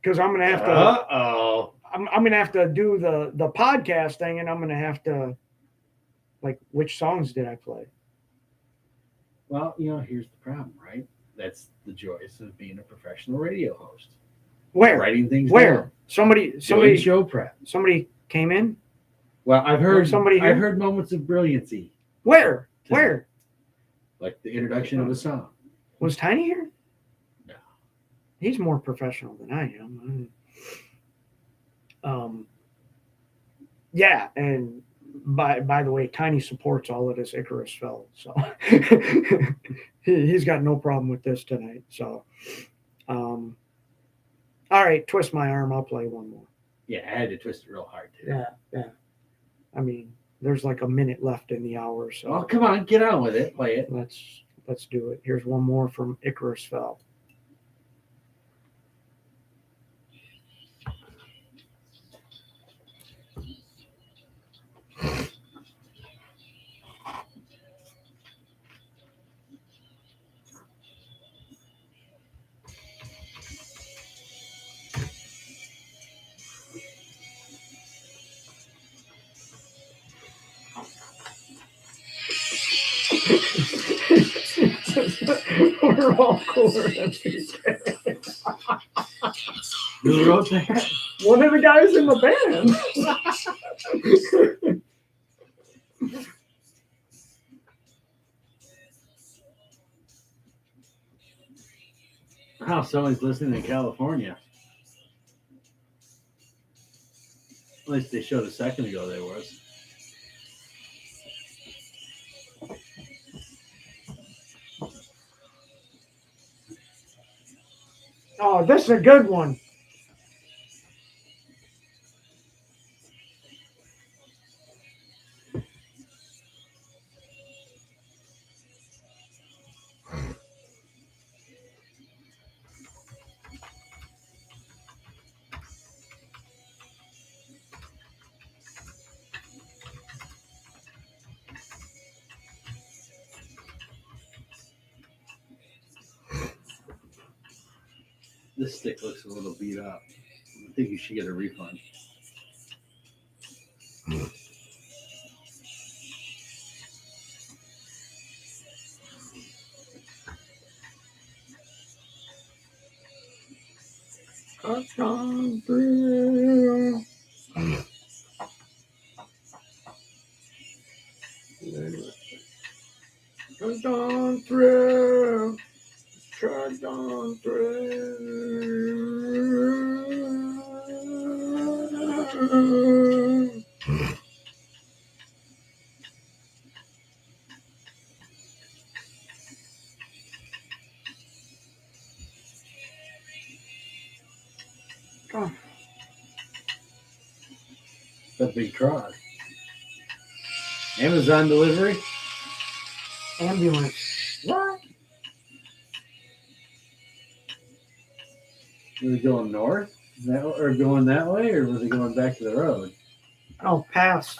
because I'm gonna have to. I'm gonna have to do the podcast thing, and I'm gonna have to, like, which songs did I play? Well, here's the problem, right? That's the joys of being a professional radio host. Where? Writing things Where? down. Somebody Show prep. Somebody came in? Well, I've heard somebody here? I've heard moments of brilliancy. Where? Where? Like the introduction of a song. Was Tiny here? No. He's more professional than I am. Yeah, and by the way, Tiny supports all of this Icarus Fell, so he's got no problem with this tonight. So, all right, twist my arm. I'll play one more. Yeah, I had to twist it real hard too. Yeah. I mean, there's like a minute left in the hour, so. Oh, come on, get on with it. Play it. Let's do it. Here's one more from Icarus Fell. We're all cooler than these guys. Who wrote that? One of the guys in the band. Oh, someone's listening in California. At least they showed a second ago there was. Oh, this is a good one. This stick looks a little beat up. I think you should get a refund. Touch on through. Touch on through. Touch on through. Oh. That's a big truck. Amazon delivery? Ambulance. What? Was it going north? Or going that way? Or was it going back to the road? Oh, pass.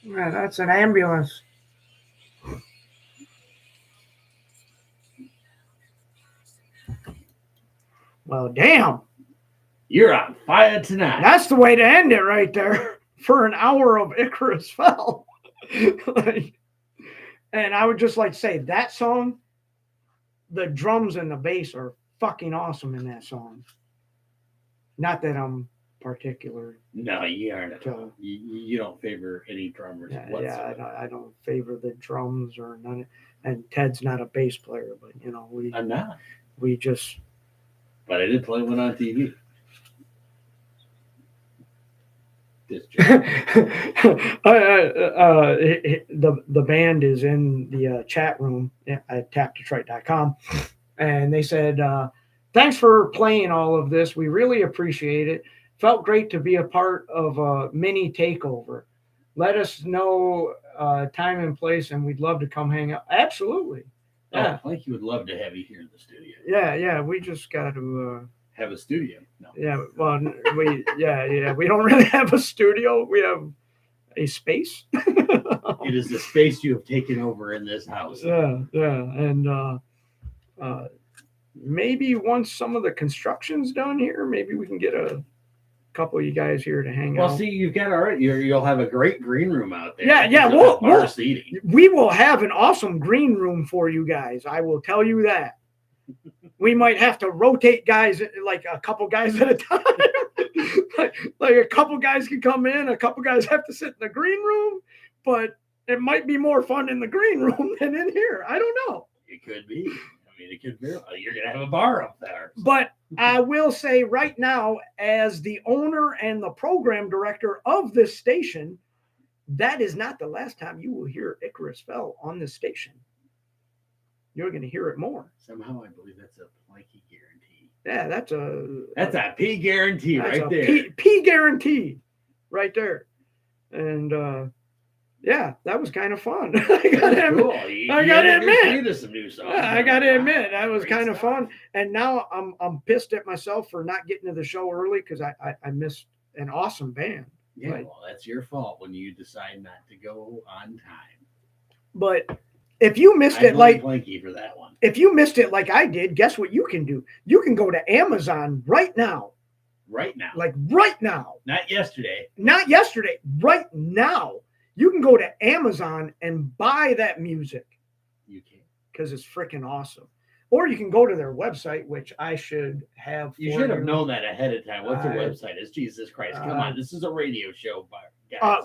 Yeah, that's an ambulance. Well, damn. You're on fire tonight. That's the way to end it right there for an hour of Icarus Fell. Like, and I would just like to say that song, the drums and the bass are fucking awesome in that song. Not that I'm particular. No, you aren't. to, You don't favor any drummers whatsoever. I don't favor the drums or none. And Ted's not a bass player, but you know I'm not. we just. But I did play one on TV. The band is in the chat room at tapdetroit.com, and they said, thanks for playing all of this. We really appreciate it. Felt great to be a part of a mini takeover. Let us know time and place, and we'd love to come hang out. Absolutely. Yeah. Oh, I think you would love to have you here in the studio. Yeah. We just got to have a studio. No. Yeah. Well, we don't really have a studio. We have a space. It is the space you have taken over in this house. Yeah. And maybe once some of the construction's done here, maybe we can get a couple of you guys here to hang out. Well, see, you've got already. You'll have a great green room out there. Yeah. Bar seating. We will have an awesome green room for you guys. I will tell you that. We might have to rotate guys, like a couple guys at a time. Like a couple guys can come in, a couple guys have to sit in the green room, but it might be more fun in the green room than in here. I don't know. It could be. I mean, it could be. You're gonna have a bar up there. But I will say right now, as the owner and the program director of this station, that is not the last time you will hear Icarus Fell on this station. You're going to hear it more. Somehow I believe that's a Planky guarantee. Yeah, that's a P guarantee right there. P guarantee right there. And yeah, that was kind of fun. I gotta admit, some new songs. Yeah, I gotta admit that was kind of fun. And now I'm pissed at myself for not getting to the show early because I missed an awesome band. Yeah, Like, well, that's your fault when you decide not to go on time. but if you missed I it like Planky for that one. if you missed it like I did, guess what you can do? You can go to Amazon right now. Right now. Like right now. Not yesterday. Not yesterday. Right now. You can go to Amazon and buy that music. You can. Because it's freaking awesome. Or you can go to their website, which I should have. You should have known that ahead of time. What their website is. Jesus Christ. Come on. This is a radio show.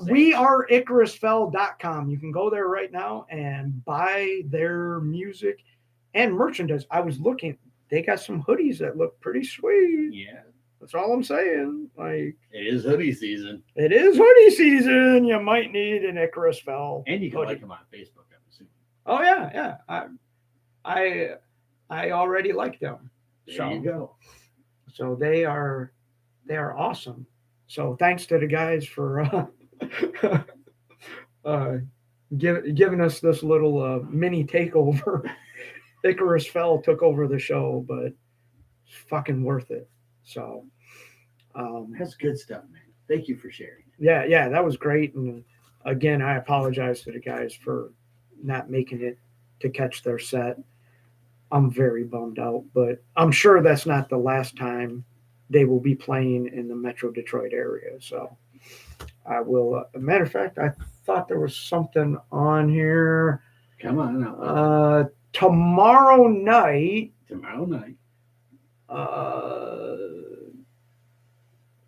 We are IcarusFell.com. You can go there right now and buy their music and merchandise. I was looking. They got some hoodies that look pretty sweet. Yeah. That's all I'm saying. Like, it is hoodie season. It is hoodie season. You might need an Icarus Fell. And you can hoodie. like them on Facebook, I'm assuming. Oh yeah. I already like them. There you go. So they are awesome. So thanks to the guys for giving us this little mini takeover. Icarus Fell took over the show, but it's fucking worth it. So that's good stuff, man. Thank you for sharing. Yeah, that was great. And again, I apologize to the guys for not making it to catch their set. I'm very bummed out, but I'm sure that's not the last time they will be playing in the Metro Detroit area. So I will. A matter of fact, I thought there was something on here. Come on. Tomorrow night.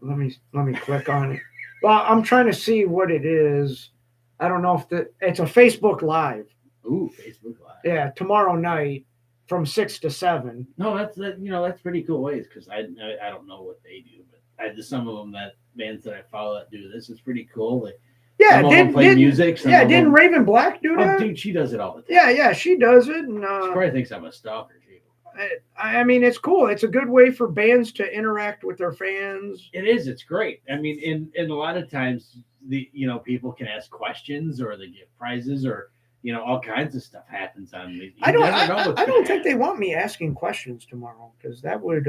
Let me click on it. Well, I'm trying to see what it is. I don't know if it's a Facebook Live. Ooh, Facebook Live. Yeah, tomorrow night from 6 to 7. No, that's pretty cool ways because I don't know what they do, but some of them bands that I follow that do this is pretty cool. Play music. Didn't Raven Black do that? Oh, dude, she does it all the time. Yeah, she does it. And she probably thinks I'm a stalker too. I mean, it's cool. It's a good way for bands to interact with their fans. It is. It's great. I mean, in a lot of times, people can ask questions or they give prizes or all kinds of stuff happens on these. I don't think they want me asking questions tomorrow because that would.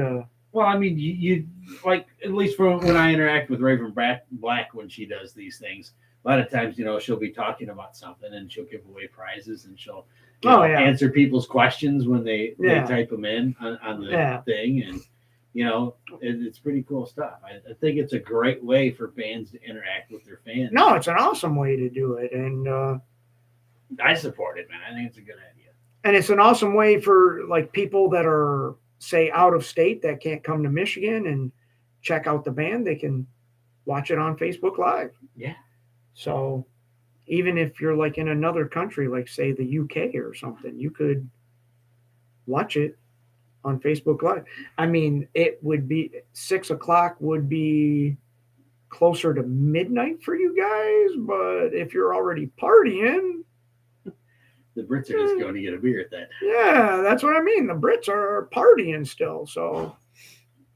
Well, I mean, you like at least for when I interact with Raven Black when she does these things. A lot of times, she'll be talking about something and she'll give away prizes and she'll answer people's questions when they type them in on the thing. And, it's pretty cool stuff. I think it's a great way for bands to interact with their fans. No, it's an awesome way to do it. And I support it, man. I think it's a good idea. And it's an awesome way for like people that are, say, out of state that can't come to Michigan and check out the band. They can watch it on Facebook Live. Yeah. So even if you're like in another country, like say the UK or something, you could watch it on Facebook Live. I mean, it would be 6 o'clock would be closer to midnight for you guys, but if you're already partying, the Brits are just going to get a beer at that. Yeah, that's what I mean. The Brits are partying still, so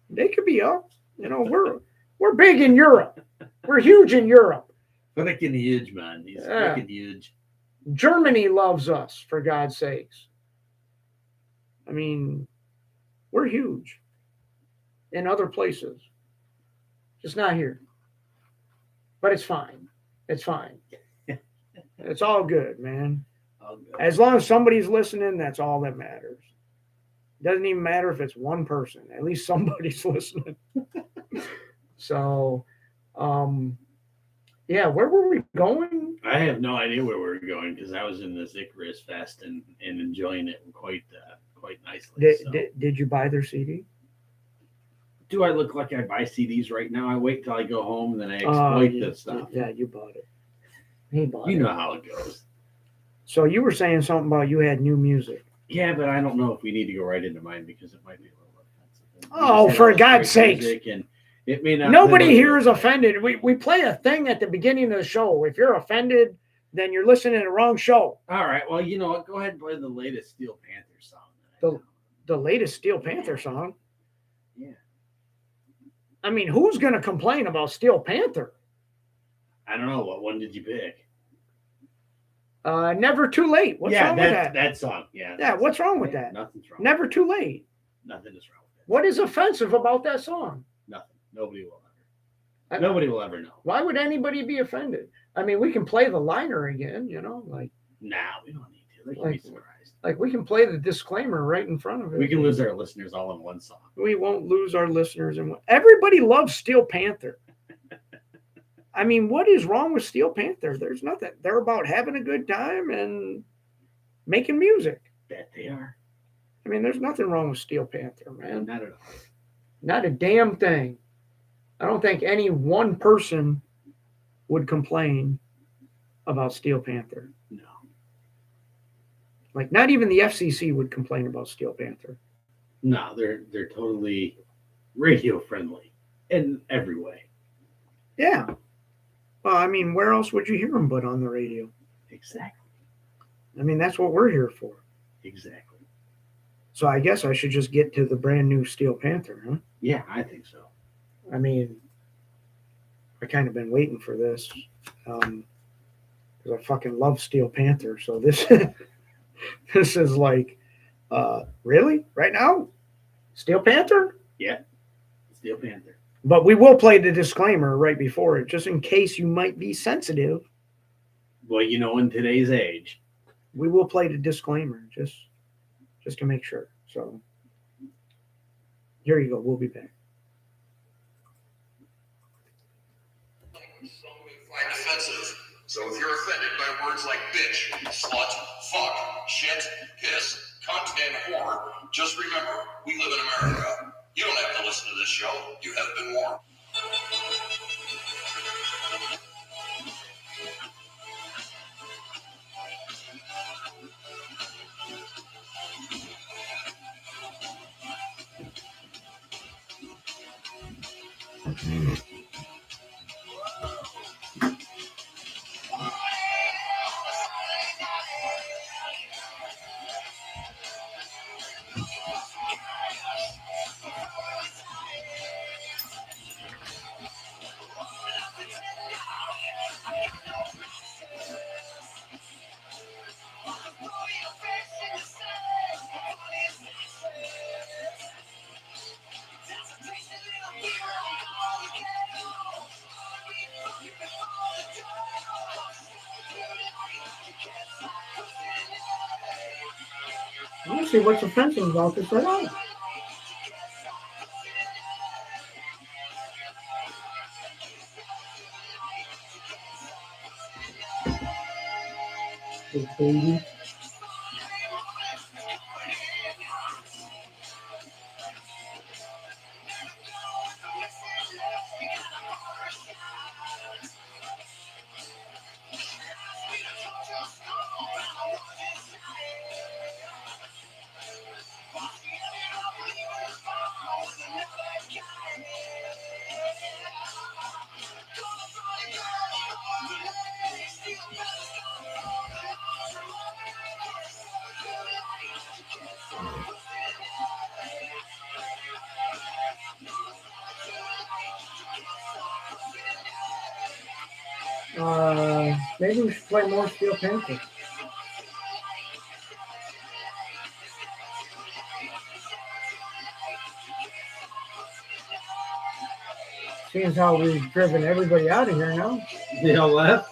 they could be up. We're big in Europe. We're huge in Europe. Freaking huge, man. He's freaking huge. Germany loves us, for God's sakes. I mean, we're huge in other places. Just not here. But it's fine. It's fine. It's all good, man. All good. As long as somebody's listening, that's all that matters. Doesn't even matter if it's one person. At least somebody's listening. So, yeah, where were we going? I have no idea where we're going because I was in this Icarus Fest and enjoying it quite nicely. Did you buy their CD? Do I look like I buy CDs right now? I wait till I go home and then I exploit this stuff. Yeah, you bought it. He bought You it. know how it goes. So you were saying something about you had new music. Yeah, but I don't know if we need to go right into mine because it might be a little offensive. Oh, for God's sakes. And it may not. Nobody here is offended. We play a thing at the beginning of the show. If you're offended, then you're listening to the wrong show. All right. Well, you know what? Go ahead and play the latest Steel Panther song. The latest Steel Panther song? Yeah. I mean, who's going to complain about Steel Panther? I don't know. What one did you pick? Never Too Late. What's wrong with that? That song. Yeah. Yeah, what's wrong with that? Nothing's wrong. Never Too Late. Nothing is wrong with that. What is offensive about that song? Nothing. Nobody will ever know. Why would anybody be offended? I mean, we can play the liner again, like. Nah, we don't need to. They can be surprised. Like, we can play the disclaimer right in front of it. We can lose our listeners all in one song. We won't lose our listeners in one. Everybody loves Steel Panther. I mean, what is wrong with Steel Panther? There's nothing. They're about having a good time and making music. That they are. I mean, there's nothing wrong with Steel Panther, man. Not at all. Not a damn thing. I don't think any one person would complain about Steel Panther. No. Like, not even the FCC would complain about Steel Panther. No, they're totally radio friendly in every way. Yeah. Well, I mean, where else would you hear them but on the radio? Exactly. I mean, that's what we're here for. Exactly. So I guess I should just get to the brand new Steel Panther, huh? Yeah, I think so. I mean, I kind of been waiting for this because I fucking love Steel Panther. So this this is like, really? Right now? Steel Panther? Yeah. Steel Panther. But we will play the disclaimer right before it, just in case you might be sensitive. Well, in today's age. We will play the disclaimer just to make sure. So here you go. We'll be back. Find offensive. So if you're offended by words like bitch, slut, fuck, shit, piss, cunt, and whore, just remember, we live in America. You don't have to listen to this show. You have been warned. I don't see what's offensive about this at all. Big baby. Maybe we should play more Steel Panther. Seeing as how we've driven everybody out of here now. They all left.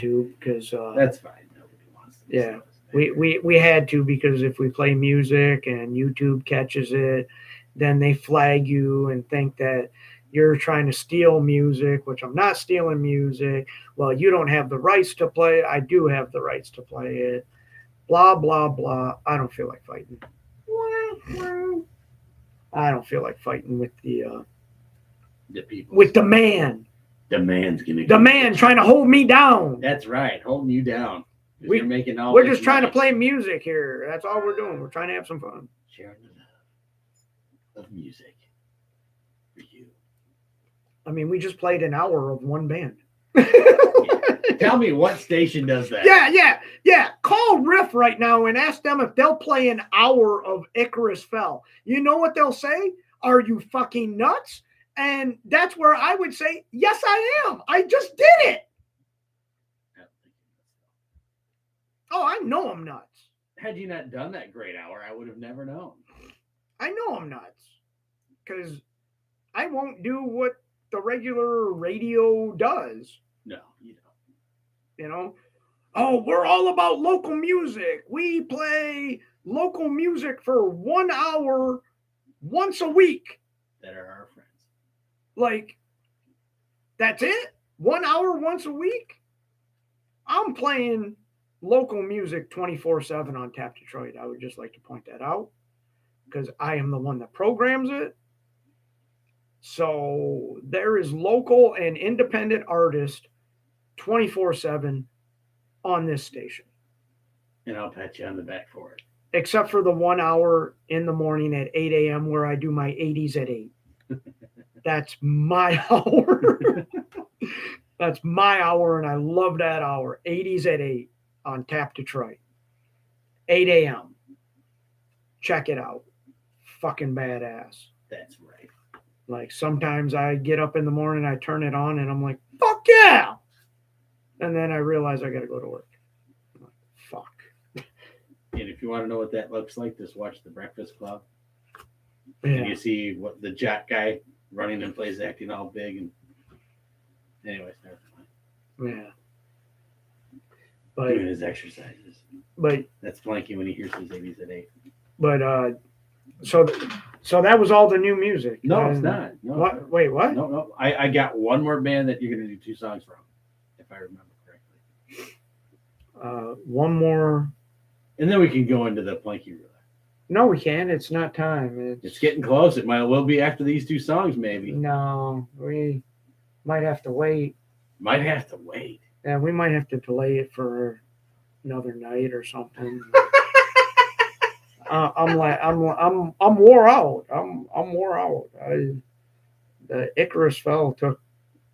to because That's fine. Nobody wants to. Yeah. we had to, because if we play music and YouTube catches it, then they flag you and think that you're trying to steal music, which I'm not stealing music. Well, you don't have the rights to play it. I do have the rights to play it. Blah, blah, blah. I don't feel like fighting. I don't feel like fighting with the people. With the man. The man's gonna. The man trying to hold me down. That's right, holding you down. We're just trying to play music here. That's all we're doing. We're trying to have some fun. Sharing the love of music for you. I mean, we just played an hour of one band. Tell me what station does that? Yeah. Call Riff right now and ask them if they'll play an hour of Icarus Fell. You know what they'll say? Are you fucking nuts? And that's where I would say, yes, I am. I just did it. Oh, I know I'm nuts. Had you not done that great hour, I would have never known. I know I'm nuts. Because I won't do what the regular radio does. No, you don't. You know? Oh, we're all about local music. We play local music for 1 hour once a week. That are our friends. Like, that's it? 1 hour once a week? I'm playing local music 24/7 on Tap Detroit. I would just like to point that out because I am the one that programs it. So there is local and independent artists 24/7 on this station. And I'll pat you on the back for it. Except for the 1 hour in the morning at 8 a.m. where I do my 80s at 8. That's my hour. That's my hour, and I love that hour. 80s at 8 on Tap Detroit. 8 a.m. Check it out. Fucking badass. That's right. Like, sometimes I get up in the morning, I turn it on, and I'm like, fuck yeah! And then I realize I got to go to work. I'm like, fuck. And if you want to know what that looks like, just watch The Breakfast Club. Yeah. And you see what the jack guy running in place acting all big. And anyways, never mind. Yeah. But doing his exercises. But that's Blanky when he hears his 80s at 8. But so that was all the new music. No, it's not. No. What? Wait, what? No. I got one more band that you're gonna do 2 songs from, if I remember correctly. One more. And then we can go into the Blanky roulette. No, we can't. It's not time. It's getting close. It might well be after these 2 songs, maybe. No, we might have to wait. Might have to wait. Yeah, we might have to delay it for another night or something. I'm wore out. I'm wore out. The Icarus Fell took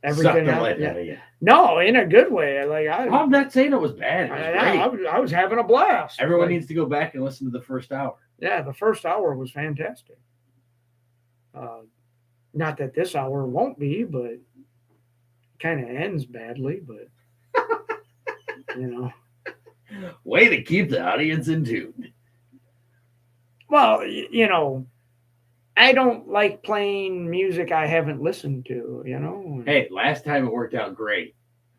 everything out. Yeah. No, in a good way. Like I'm not saying it was bad. It was great. I was having a blast. Everyone needs to go back and listen to the first hour. Yeah, the first hour was fantastic. Not that this hour won't be, but it kind of ends badly. But you know, way to keep the audience in tune. Well, you know, I don't like playing music I haven't listened to, you know. Hey, last time it worked out great.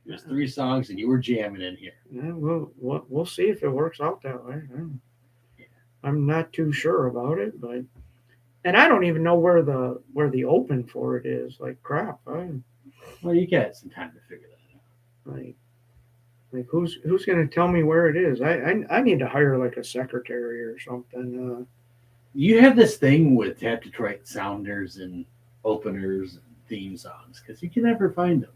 It was 3 songs and you were jamming in here. Yeah, we'll see if it works out that way. I'm not too sure about it, but and I don't even know where the open for it is. Like crap. Well, you got some time to figure that out. Like who's going to tell me where it is? I need to hire like a secretary or something. You have this thing with Tap Detroit sounders and openers and theme songs because you can never find them.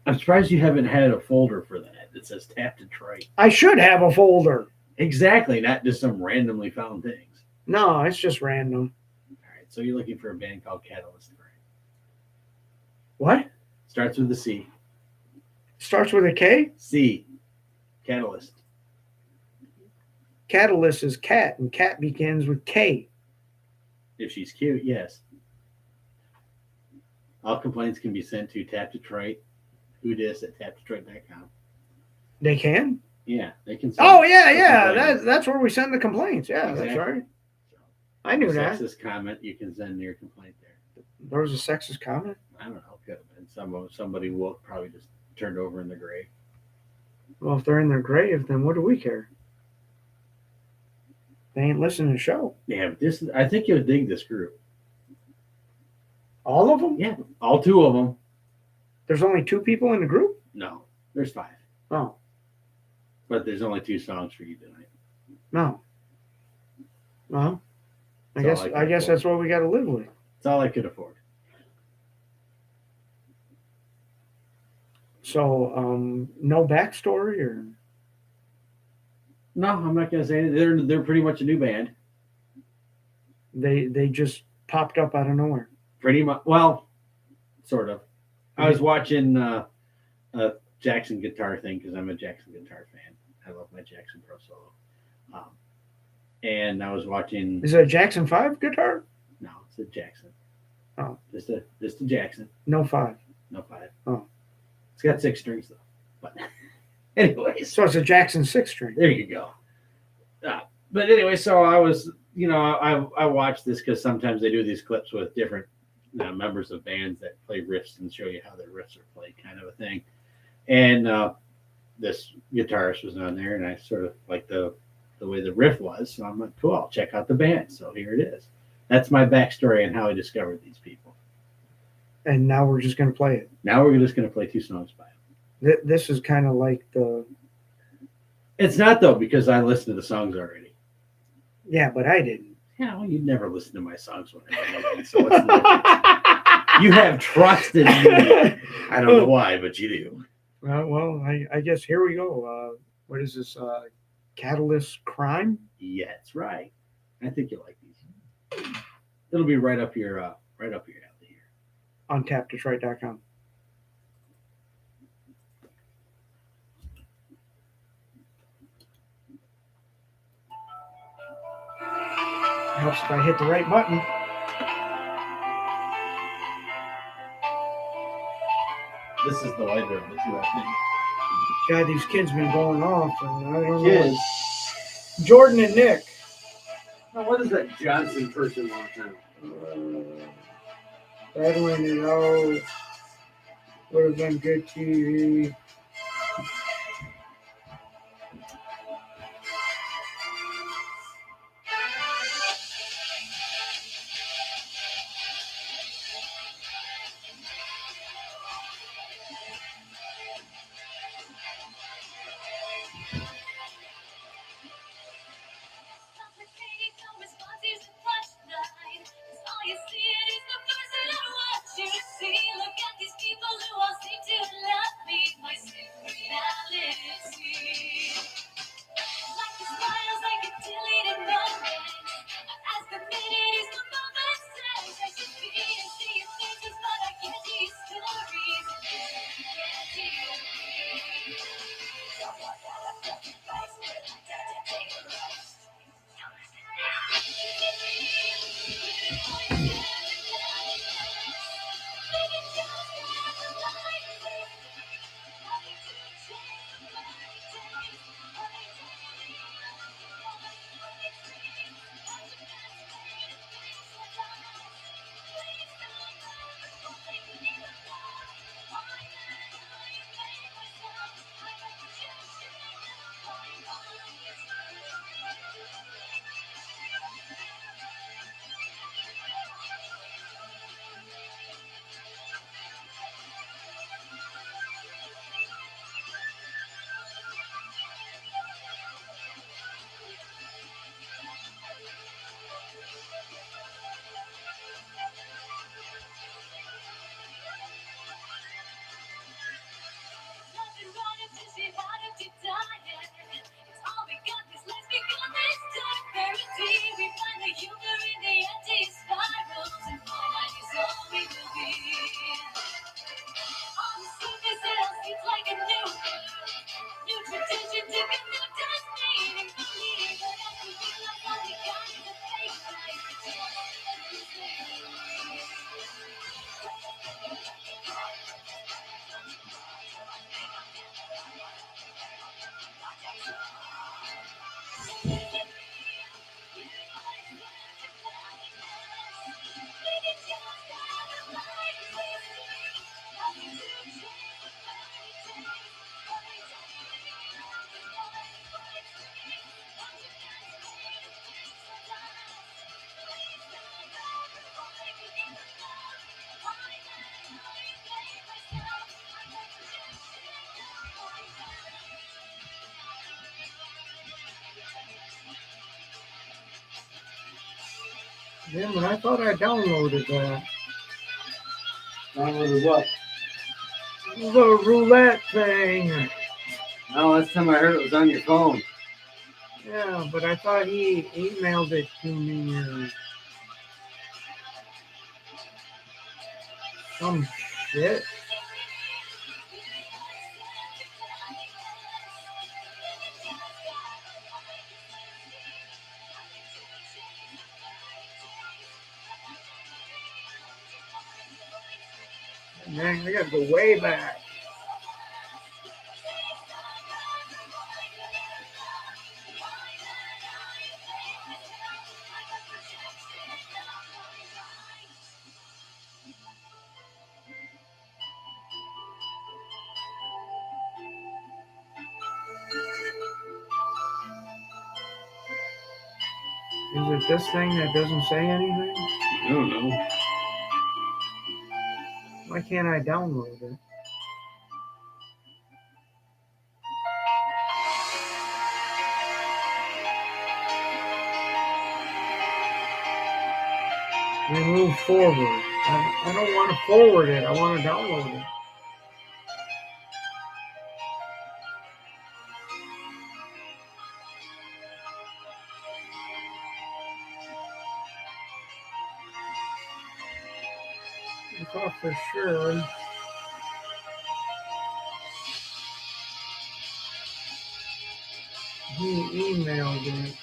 I'm surprised you haven't had a folder for that says Tap Detroit. I should have a folder. Exactly, not just some randomly found things. No, it's just random. All right, so you're looking for a band called Catalyst, right? What? Starts with a C. Starts with a K? C. Catalyst. Catalyst is cat, and cat begins with K. If she's cute, yes. All complaints can be sent to Tap Detroit, whodis at tapdetroit.com. They can? Yeah, they can. Oh, yeah. That's where we send the complaints. Yeah, exactly. That's right. So, I knew that. Sexist comment, you can send your complaint there. There was a sexist comment? I don't know. Could have been. Somebody woke, probably just turned over in the grave. Well, if they're in their grave, then what do we care? They ain't listening to the show. Yeah, but this I think you'll dig this group. All of them? Yeah, all 2 of them. There's only 2 people in the group? No, there's 5. Oh, But there's only 2 songs for you tonight. no. Well, I That's all guess I I can guess afford. that's what we got to live with. That's all I could afford. So, no backstory or No, I'm not gonna say anything. They're pretty much a new band. they just popped up out of nowhere. Pretty much. Well, sort of. I was watching a Jackson guitar thing because I'm a Jackson guitar fan. I love my Jackson Pro Solo. And I was watching. Is it a Jackson 5 guitar? No, it's a Jackson. Oh. Just a Jackson. No 5. No 5. Oh. It's got 6 strings though. But anyways. So it's a Jackson 6 string. There you go. But anyway, so I was, I watched this because sometimes they do these clips with different members of bands that play riffs and show you how their riffs are played, kind of a thing. And this guitarist was on there, and I sort of like the way the riff was. So I'm like, cool, I'll check out the band. So here it is. That's my backstory on how I discovered these people. And now we're just going to play it. Now we're just going to play 2 songs by them. This is kind of like the. It's not though, because I listened to the songs already. Yeah, but I didn't. Yeah, well, you'd never listen to my songs when I made it, so what's the difference? You have trust in me. I don't know why, but you do. Well, I guess here we go. What is this? Catalyst Crime? Yeah, that's right. I think you'll like these. It'll be right up your alley here. On tapdetroit.com. Helps if I hit the right button. This is the lighter of the 2, I think. God, these kids been going off, and I don't Kids. know. Jordan and Nick. Now, what is that Johnson person want now? Battling it out. Would have been good TV. Look at these people who all seem to love me. My Yeah, but I thought I downloaded that. Downloaded what? The roulette thing. No, last time I heard it was on your phone. Yeah, but I thought he emailed it to me or some shit. Man, I gotta go way back. Is it this thing that doesn't say anything? I don't know. Why can't I download it? Move forward. I don't want to forward it. I want to download it. I thought for sure. He emailed it.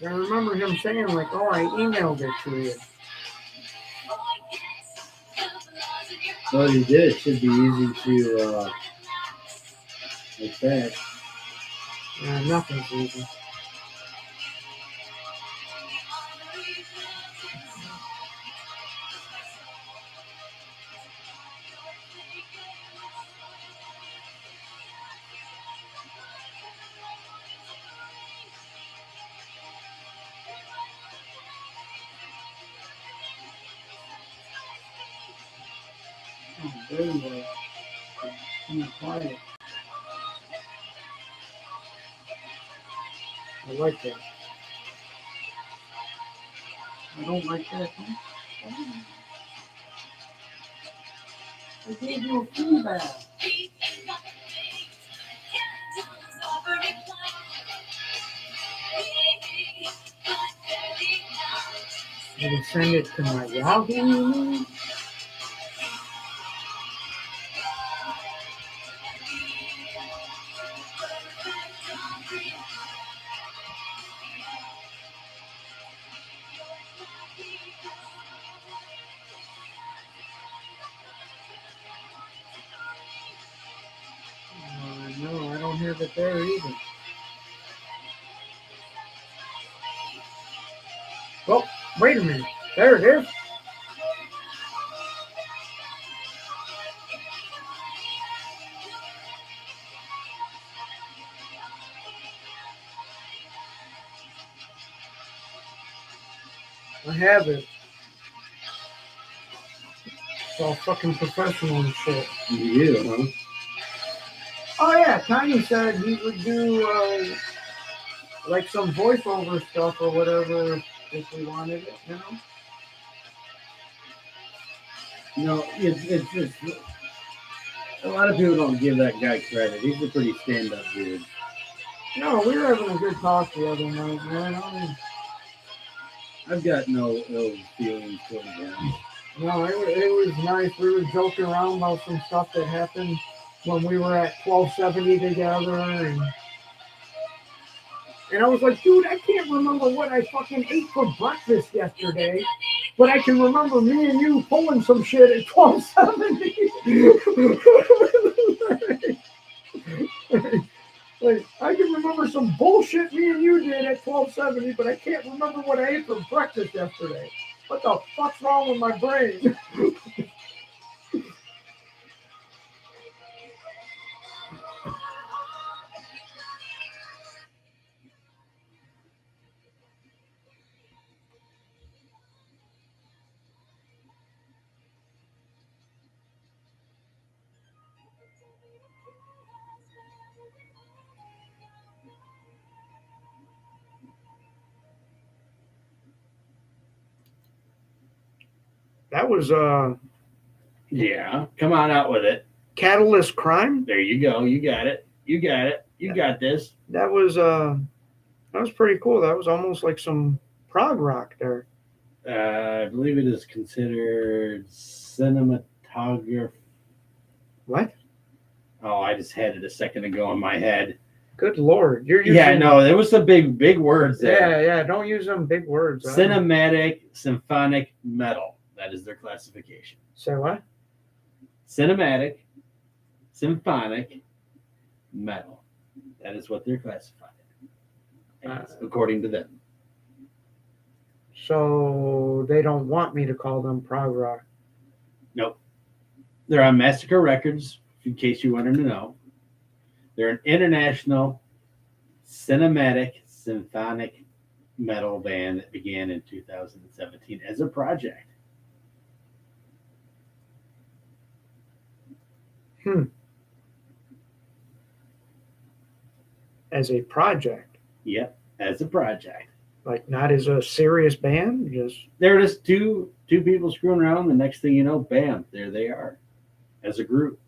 I remember him saying like, "Oh, I emailed it to you." Well, you did. It should be easy to like that. Nothing's easy. Oh, there you go. Be quiet. I like that. I don't like that. I gave you a feedback. Did he send it to my Yahoo email? No, I don't have it there either. Oh, wait a minute. There it is. I have it. It's all fucking professional and shit. You do, huh? Oh yeah, Tiny said he would do like some voiceover stuff or whatever if we wanted it, you know? You know, it's just a lot of people don't give that guy credit. He's a pretty stand-up dude. No, we were having a good talk the other night, man. I've got no ill feelings toward him. No, it was nice. We were joking around about some stuff that happened when we were at 1270 together, and I was like, dude, I can't remember what I fucking ate for breakfast yesterday, but I can remember me and you pulling some shit at 1270. me, but I can't remember what I ate for breakfast yesterday. What the fuck's wrong with my brain? That was Yeah, come on out with it. Catalyst Crime. There you go. You got it. You got it. You got this. That was pretty cool. That was almost like some prog rock there. I believe it is considered cinematography. What? Oh, I just had it a second ago in my head. Good Lord, you're using. Yeah, no, there was some big words there. Yeah. Don't use them big words. Cinematic symphonic metal. That is their classification. Say what? Cinematic symphonic metal. That is what they're classified as, according to them. So they don't want me to call them prog rock. Nope. They're on Massacre Records, in case you wanted to know. They're an international cinematic symphonic metal band that began in 2017 as a project. As a project. Yep, as a project. Like not as a serious band, just They're just two people screwing around. The next thing you know, bam, there they are, as a group.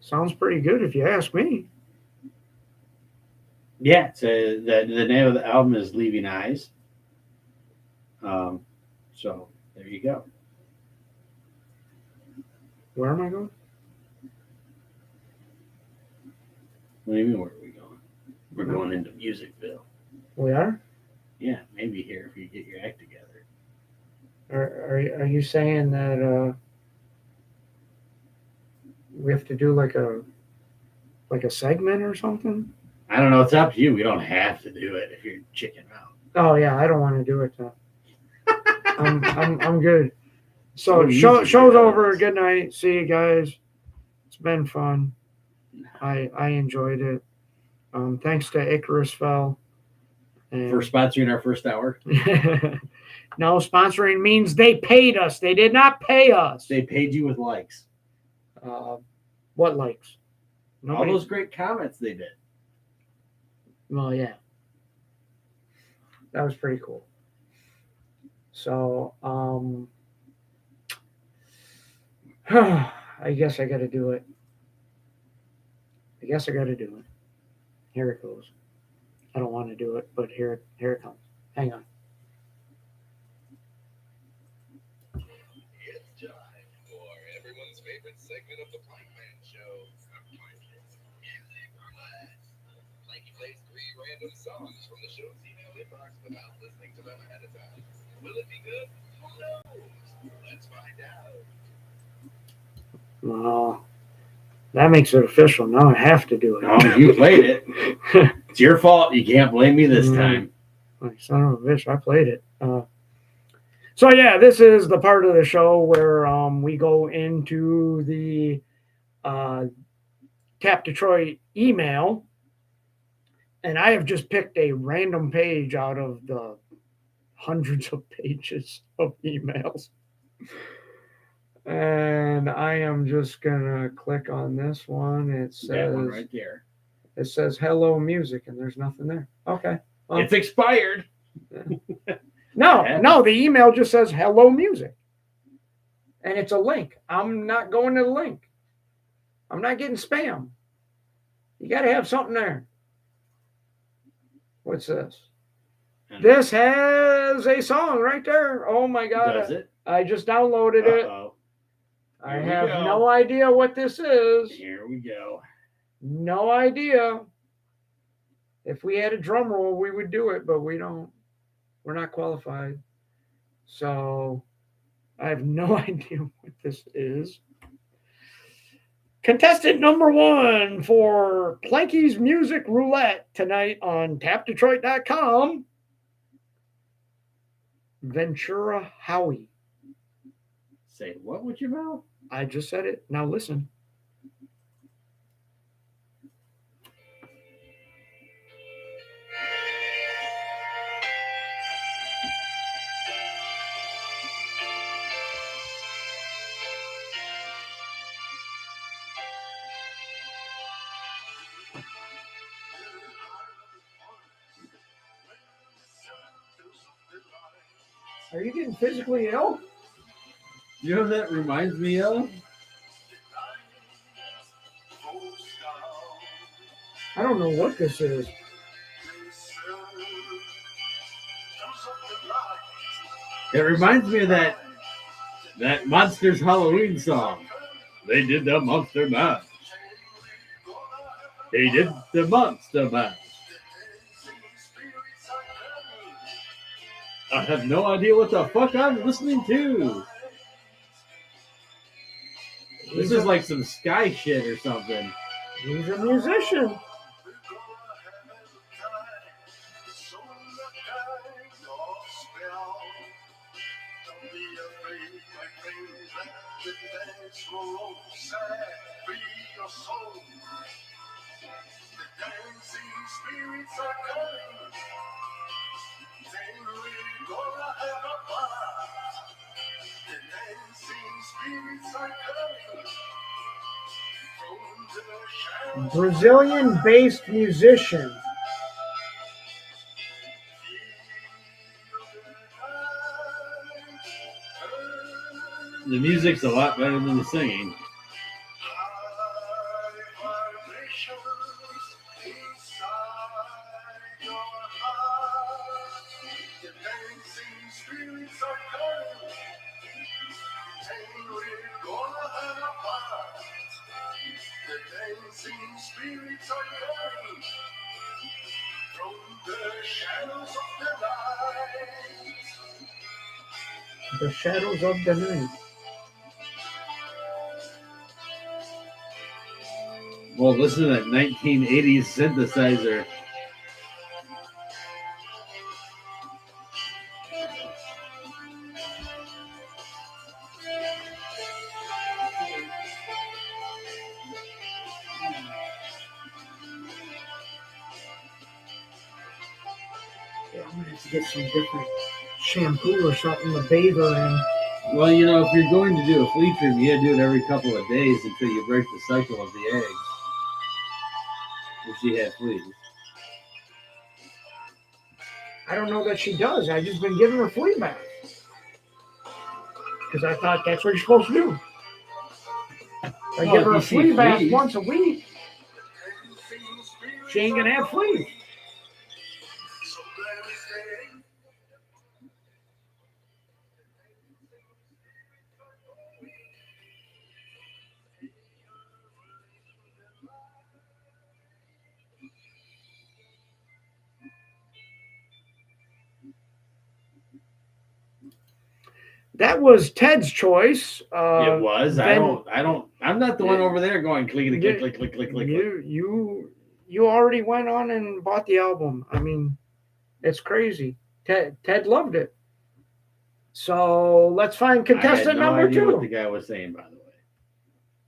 Sounds pretty good if you ask me. Yeah, the name of the album is Leaving Eyes. So there you go. Where am I going? What do you mean, where are we going? We're going into Musicville. We are? Yeah, maybe here if you get your act together. Are you saying that we have to do like a segment or something? I don't know. It's up to you. We don't have to do it if you're chicken out. Oh yeah, I don't want to do it then. I'm good. So Oh, show's music over. does. Good night. See you guys. It's been fun. I enjoyed it. Thanks to Icarus Fell. And For sponsoring our first hour. no, sponsoring means they paid us. They did not pay us. They paid you with likes. What likes? All those great comments they did. Well, yeah. That was pretty cool. So, I guess I got to do it. Here it goes. I don't want to do it, but here it comes. Hang on. It's time for everyone's favorite segment of the Plankman Show. Planky plays 3 random songs from the show's email inbox without listening to them ahead of time. Will it be good? Who knows? Let's find out. Well, that makes it official. Now I have to do it. Oh, you played it. It's your fault. You can't blame me this time. Like son of a bitch, I played it. So yeah, this is the part of the show where we go into the Tap Detroit email, and I have just picked a random page out of the hundreds of pages of emails. And I am just gonna click on this one. It says That one right there. It says hello music, and there's nothing there. Okay. Well, It's expired. no, the email just says hello music. And it's a link. I'm not going to the link. I'm not getting spam. You got to have something there. What's this? This has a song right there. Oh my God. Does it? I just downloaded it. Uh-oh. I Here we have go. no idea what this is. Here we go. No idea. If we had a drum roll, we would do it, but we don't. We're not qualified. So I have no idea what this is. Contestant number 1 for Planky's Music Roulette tonight on tapdetroit.com, Ventura Howie. Say what with your mouth? I just said it. Now listen. Are you getting physically ill? You know what that reminds me of? I don't know what this is. It reminds me of that Monsters Halloween song. They did the Monster Mash. They did the Monster Mash. I have no idea what the fuck I'm listening to. This is like some Sky shit or something. He's a musician. Brazilian-based musician. The music's a lot better than the singing. The Shadows of the Night. Well, listen to that 1980s synthesizer. Yeah, I'm gonna have to get some different shampoo or something to bathe her in. Well, you know, if you're going to do a flea treatment, you gotta do it every couple of days until you break the cycle of the eggs. If she had fleas. I don't know that she does. I've just been giving her flea baths. Because I thought that's what you're supposed to do. I give her a flea bath once a week. She ain't gonna have fleas. That was Ted's choice. It was. I'm not the one over there going click, click, click, click, click, click. You already went on and bought the album. I mean, it's crazy. Ted loved it. So let's find contestant number 2. What the guy was saying, by the way.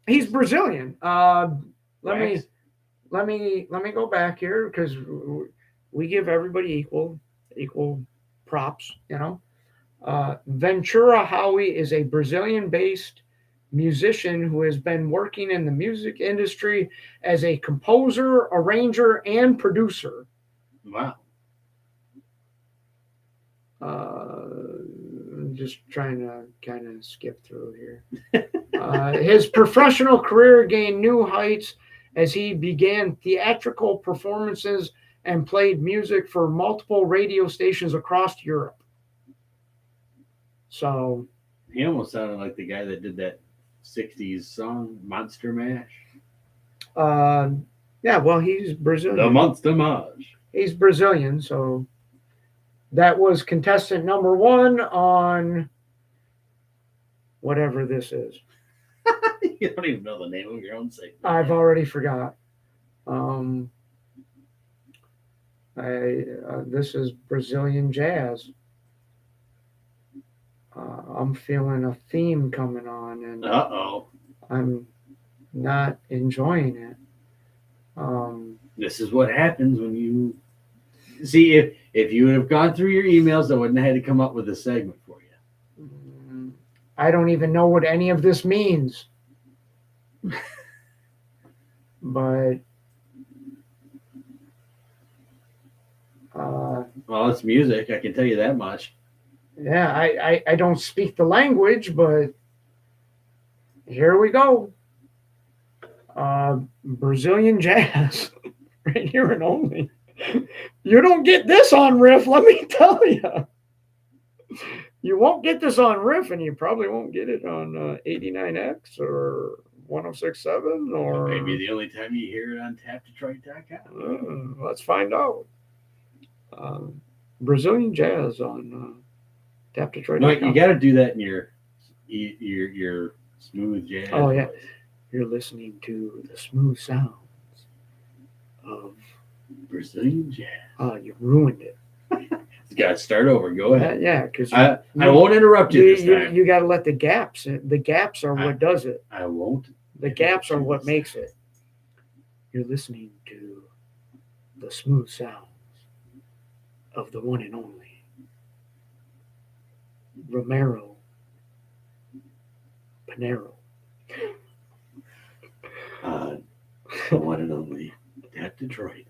He's Brazilian. Let me go back here because we give everybody equal props, you know. Ventura Howie is a Brazilian-based musician who has been working in the music industry as a composer, arranger, and producer. Wow. I'm just trying to kind of skip through here. His professional career gained new heights as he began theatrical performances and played music for multiple radio stations across Europe. So he almost sounded like the guy that did that 60s song, Monster Mash. Yeah, well, he's Brazilian. The Monster Mash. He's Brazilian, so that was contestant number 1 on whatever this is. You don't even know the name of your own segment. I've already forgot. This is Brazilian jazz. I'm feeling a theme coming on, and I'm not enjoying it. This is what happens when you see if you would have gone through your emails, I wouldn't have had to come up with a segment for you. I don't even know what any of this means. But well, it's music. I can tell you that much. Yeah, I don't speak the language, but here we go. Brazilian jazz, right here and only. You don't get this on Riff, let me tell you. You won't get this on Riff, and you probably won't get it on 89X or 106.7 or maybe the only time you hear it on tapdetroit.com. Let's find out. Brazilian jazz on tapdetroit.com. No, you got to do that in your smooth jazz. Oh yeah, you're listening to the smooth sounds of Brazilian jazz. You ruined it. You got to start over. Go ahead. Yeah, because I won't interrupt you this time. You got to let the gaps in. The gaps are what does it. I won't. The gaps are what makes it. You're listening to the smooth sounds of the one and only Romero Panero. The one and only tapdetroit.com.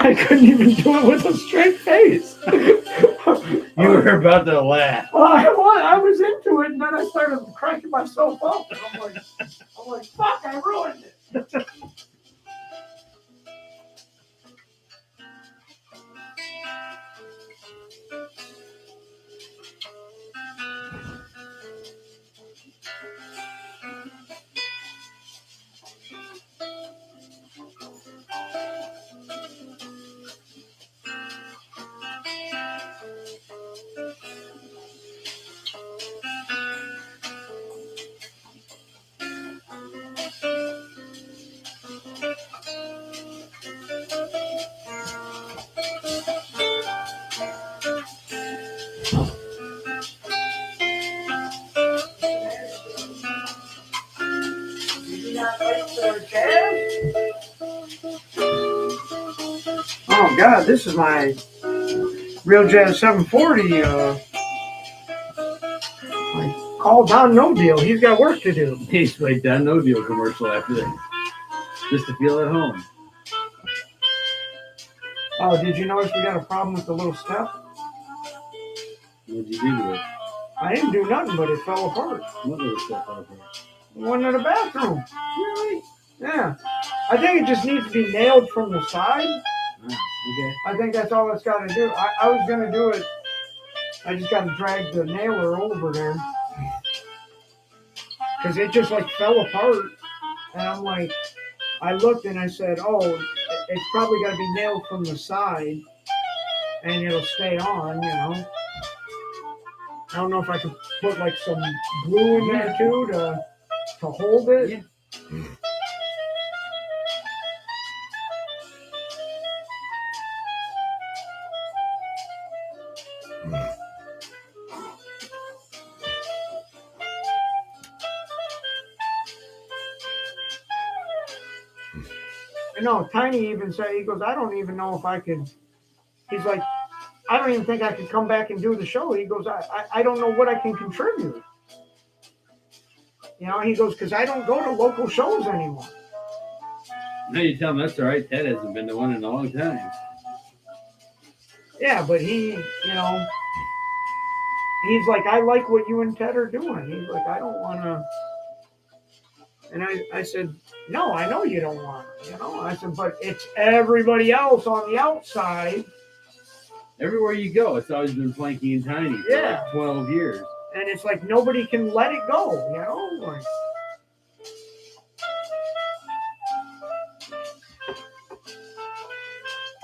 I couldn't even do it with a straight face. You were about to laugh. Well, I was into it, and then I started cracking myself up, and I'm like, fuck, I ruined it. Oh God, this is my Real Jazz 740. I call Don No Deal. He's got work to do. He's played Don No Deal commercial after that, just to feel at home. Oh, did you notice we got a problem with the little step? What did you do to it? I didn't do nothing, but it fell apart. What little step fell apart? The one in the bathroom. Really? Yeah. I think it just needs to be nailed from the side. Okay. I think that's all it's got to do. I was going to do it. I just got to drag the nailer over there. Because it just like fell apart. And I'm like, I looked and I said, oh, it's probably got to be nailed from the side. And it'll stay on, you know. I don't know if I can put like some glue in there too to hold it. Yeah. No, Tiny even said, he goes, I don't even know if I could. He's like, I don't even think I could come back and do the show. He goes, I don't know what I can contribute. You know, he goes, because I don't go to local shows anymore. No, you tell him that's all right. Ted hasn't been the one in a long time. Yeah, but he, you know, he's like, I like what you and Ted are doing. He's like, I don't want to. And I said, no, I know you don't want to. You know, I said, but it's everybody else on the outside. Everywhere you go, it's always been Planky and Tiny for like 12 years. And it's like nobody can let it go, you know? Like,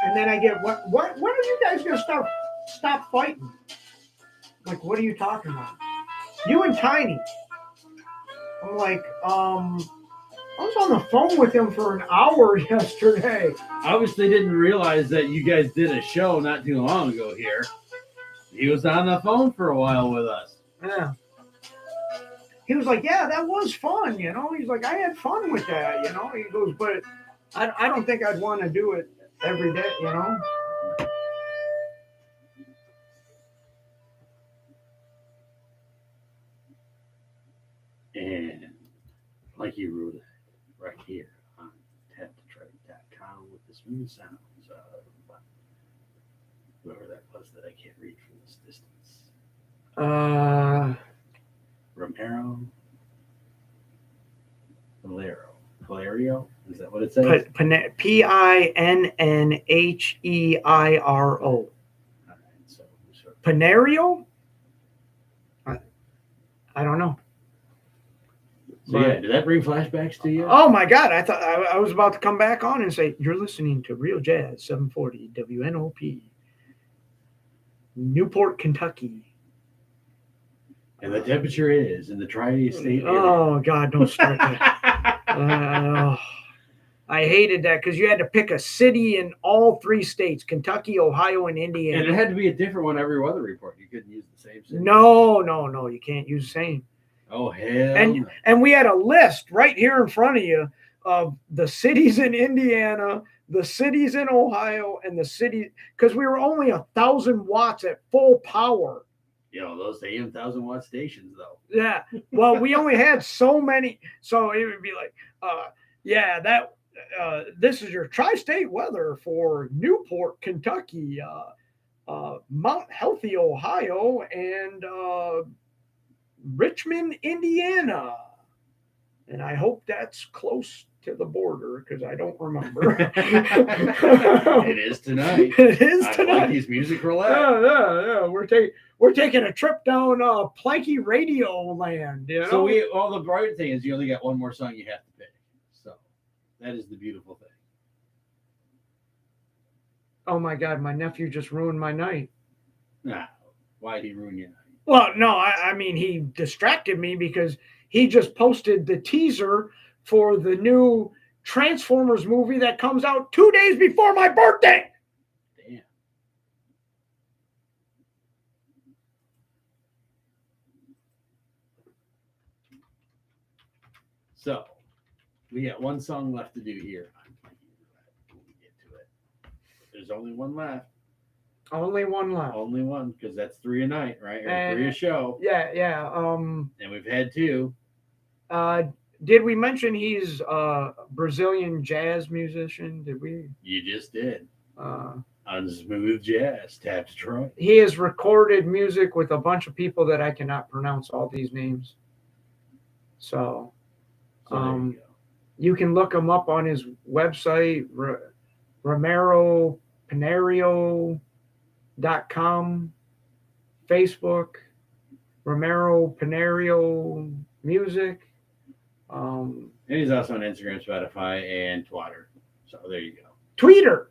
And then I get, what? When are you guys gonna stop fighting? Like, what are you talking about? You and Tiny. I'm like, I was on the phone with him for an hour yesterday. Obviously didn't realize that you guys did a show not too long ago here. He was on the phone for a while with us. Yeah. He was like, yeah, that was fun, you know. He's like, I had fun with that, you know. He goes, but I don't think I'd want to do it every day, you know. And like you wrote it right here on tapdetroit.com with the smooth sounds of whoever that was that I can't read from this distance. Romero. Valerio? Is that what it says? Pinnhero. All right, so Pinario? I don't know. So yeah, did that bring flashbacks to you? Oh my God! I thought I was about to come back on and say you're listening to Real Jazz 740 WNOP, Newport, Kentucky. And the temperature is in the tri-state area. Oh God! Don't start that. I hated that because you had to pick a city in all 3 states: Kentucky, Ohio, and Indiana. And it had to be a different one every weather report. You couldn't use the same city. No, you can't use the same. Oh hell! And we had a list right here in front of you of the cities in Indiana, the cities in Ohio, and the city, because we were only 1,000 watts at full power. You know, those AM 1,000-watt stations, though. Yeah. Well, we only had so many, so it would be like, this is your tri-state weather for Newport, Kentucky, Mount Healthy, Ohio, and Richmond, Indiana. And I hope that's close to the border because I don't remember. It is tonight. It is tonight. Planky's music roulette. Yeah. We're taking a trip down Planky Radio land. You know? So the bright thing is you only got one more song you have to pick. So that is the beautiful thing. Oh my God, my nephew just ruined my night. Nah, why'd he ruin your night? Well, no, I mean, he distracted me because he just posted the teaser for the new Transformers movie that comes out 2 days before my birthday. Damn. So, we got one song left to do here. When we get to it. There's only one left. Only one left. Only one, because that's 3 a night, right? Or 3 a show. Yeah. And we've had 2. Did we mention he's a Brazilian jazz musician? Did we? You just did. On Smooth Jazz, Tap Detroit. He has recorded music with a bunch of people that I cannot pronounce all these names. So you can look him up on his website, RomeroPinario.com, Facebook, Romero Pinario Music. And he's also on Instagram, Spotify, and Twitter. So there you go. Tweeter.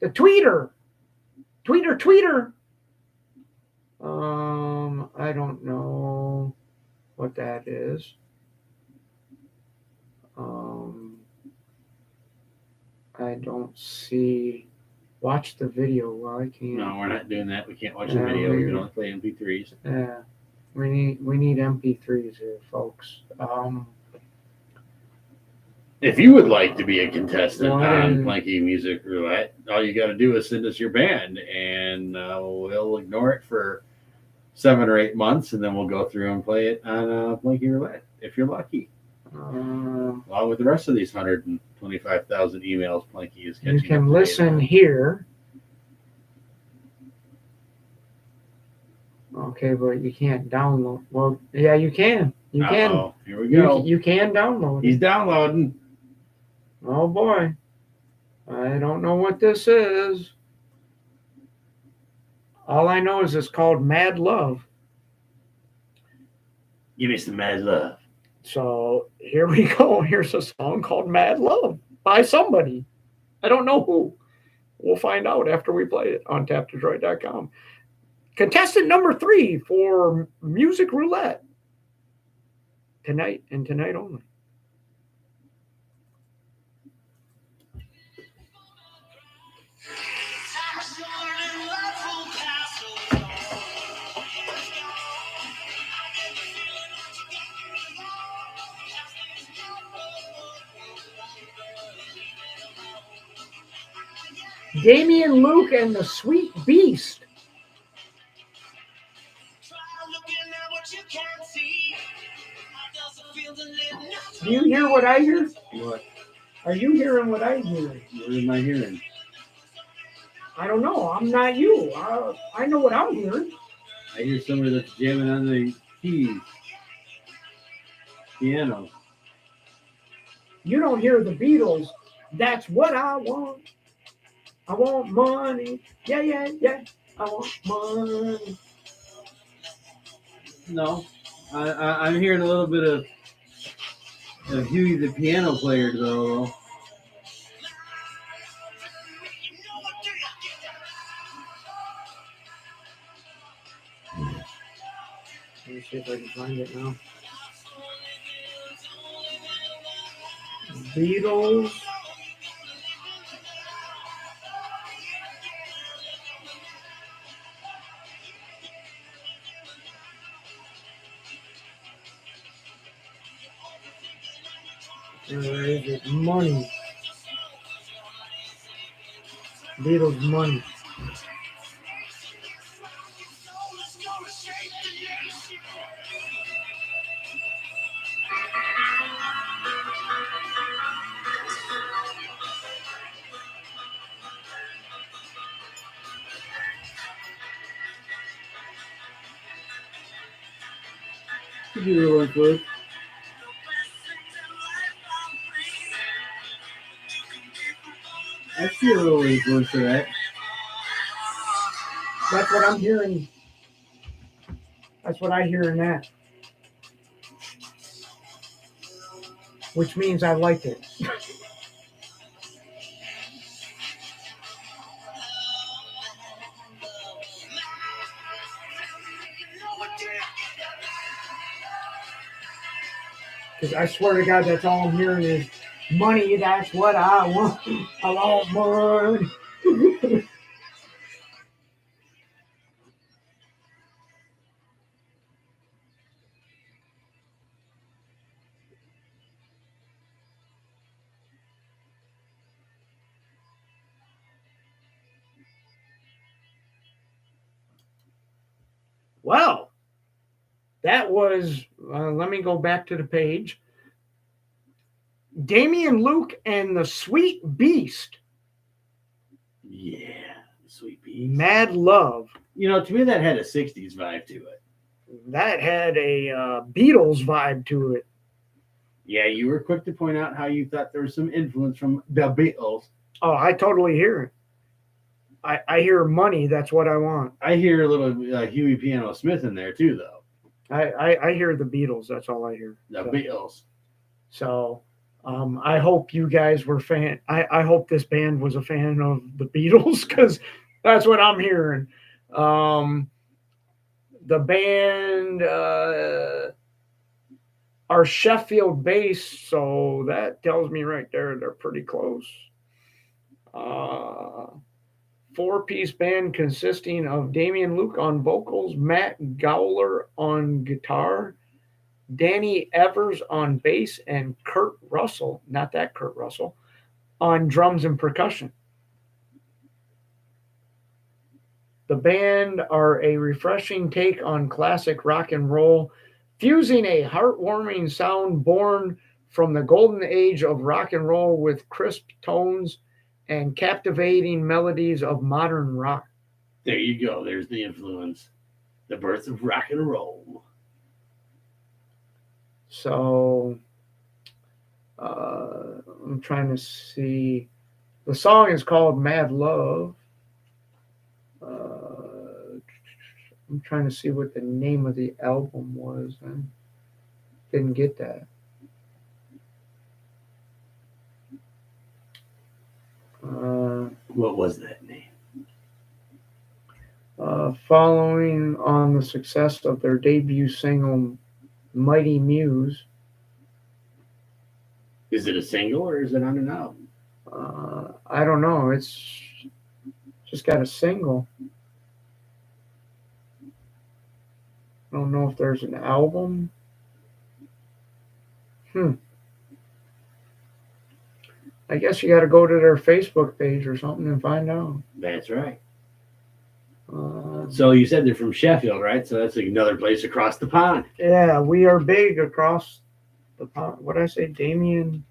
The Tweeter. Tweeter. I don't know what that is. I don't see. Watch the video. Well, I can't. No, we're not doing that. We can't watch the video. We can only play MP3s. Yeah, we need MP3s here, folks. If you would like to be a contestant on Planky Music Roulette, all you got to do is send us your band, and we'll ignore it for 7 or 8 months, and then we'll go through and play it on Planky Roulette if you're lucky. Along with the rest of these 125,000 emails, Planky is catching. You can listen here. Okay, but you can't download. Well, yeah, you can. You can. Here we go. You can download. He's downloading. Oh boy, I don't know what this is. All I know is it's called Mad Love. Give me some Mad Love. So here we go. Here's a song called Mad Love by somebody. I don't know who. We'll find out after we play it on tapdetroit.com. Contestant number 3 for Music Roulette. Tonight and tonight only. Damian Luke and the Sweet Beast. Do you hear what I hear? What? Are you hearing what I hear? What am I hearing? I don't know. I'm not you. I know what I'm hearing. I hear somebody that's jamming on the keys. Piano. You don't hear the Beatles. That's what I want. I want money. Yeah, yeah, yeah. I want money. No. I'm hearing a little bit of Huey the piano player, though. Let me see if I can find it now. Beatles. Where is it? Money. Beatles money. Could you roll it, please? I see a little influence for that. That's what I'm hearing. That's what I hear in that. Which means I like it. Because I swear to God, that's all I'm hearing is money. That's what I want. I want money. Well, that was, let me go back to the page. Damian Luke and the Sweet Beast. Yeah, Sweet Beast. Mad Love. You know, to me, that had a 60s vibe to it. That had a Beatles vibe to it. Yeah, you were quick to point out how you thought there was some influence from the Beatles. Oh, I totally hear it. I hear money. That's what I want. I hear a little Huey Piano Smith in there, too, though. I hear the Beatles. That's all I hear. The Beatles. So I hope you guys were fan. I hope this band was a fan of the Beatles because that's what I'm hearing. The band are Sheffield based, so that tells me right there they're pretty close. 4-piece band consisting of Damian Luke on vocals, Matt Gowler on guitar, Danny Evers on bass, and Kurt Russell, not that Kurt Russell, on drums and percussion. The band are a refreshing take on classic rock and roll, fusing a heartwarming sound born from the golden age of rock and roll with crisp tones and captivating melodies of modern rock. There you go. There's the influence. The birth of rock and roll. So I'm trying to see. The song is called Mad Love. I'm trying to see what the name of the album was. I didn't get that. What was that name? Following on the success of their debut single, Mighty Muse. Is it a single or is it on an album? I don't know. It's just got a single. I don't know if there's an album. I guess you got to go to their Facebook page or something and find out. That's right. So you said they're from Sheffield, right? So that's another place across the pond. Yeah, we are big across the pond. What did I say? Damien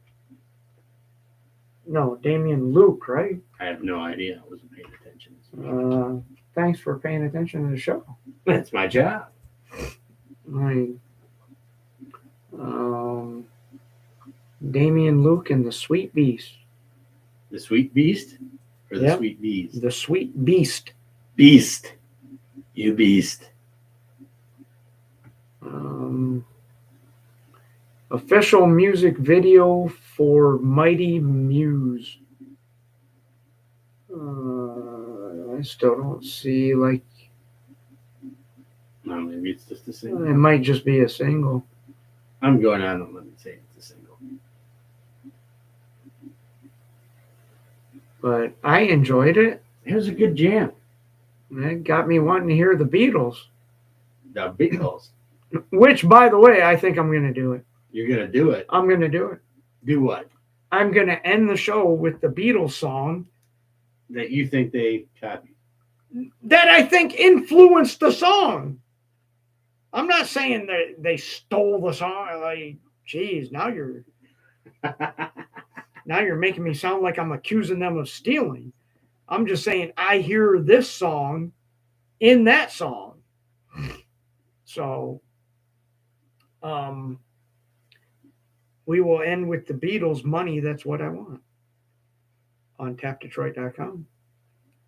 Luke, right? I have no idea. I wasn't paying attention. Thanks for paying attention to the show. That's my job. Right. Damien Luke and the Sweet Beast. The Sweet Beast? Or the Yep. Sweet Beast? The Sweet Beast. Beast. You beast. Official music video for Mighty Muse. I still don't see, like, No, maybe it's just a single. it might just be a single. I'm going on and let me say it's a single. But I enjoyed it. It was a good jam. It got me wanting to hear the Beatles. The Beatles. Which, by the way, I think I'm going to do it. You're going to do it. I'm going to do it. Do what? I'm going to end the show with the Beatles song That you think they copied. that I think influenced the song. I'm not saying that they stole the song. Like, geez, now you're making me sound like I'm accusing them of stealing. I'm just saying I hear this song in that song. So, we will end with the Beatles' Money, That's What I Want on tapdetroit.com.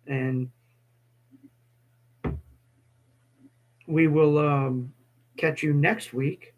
And we will catch you next week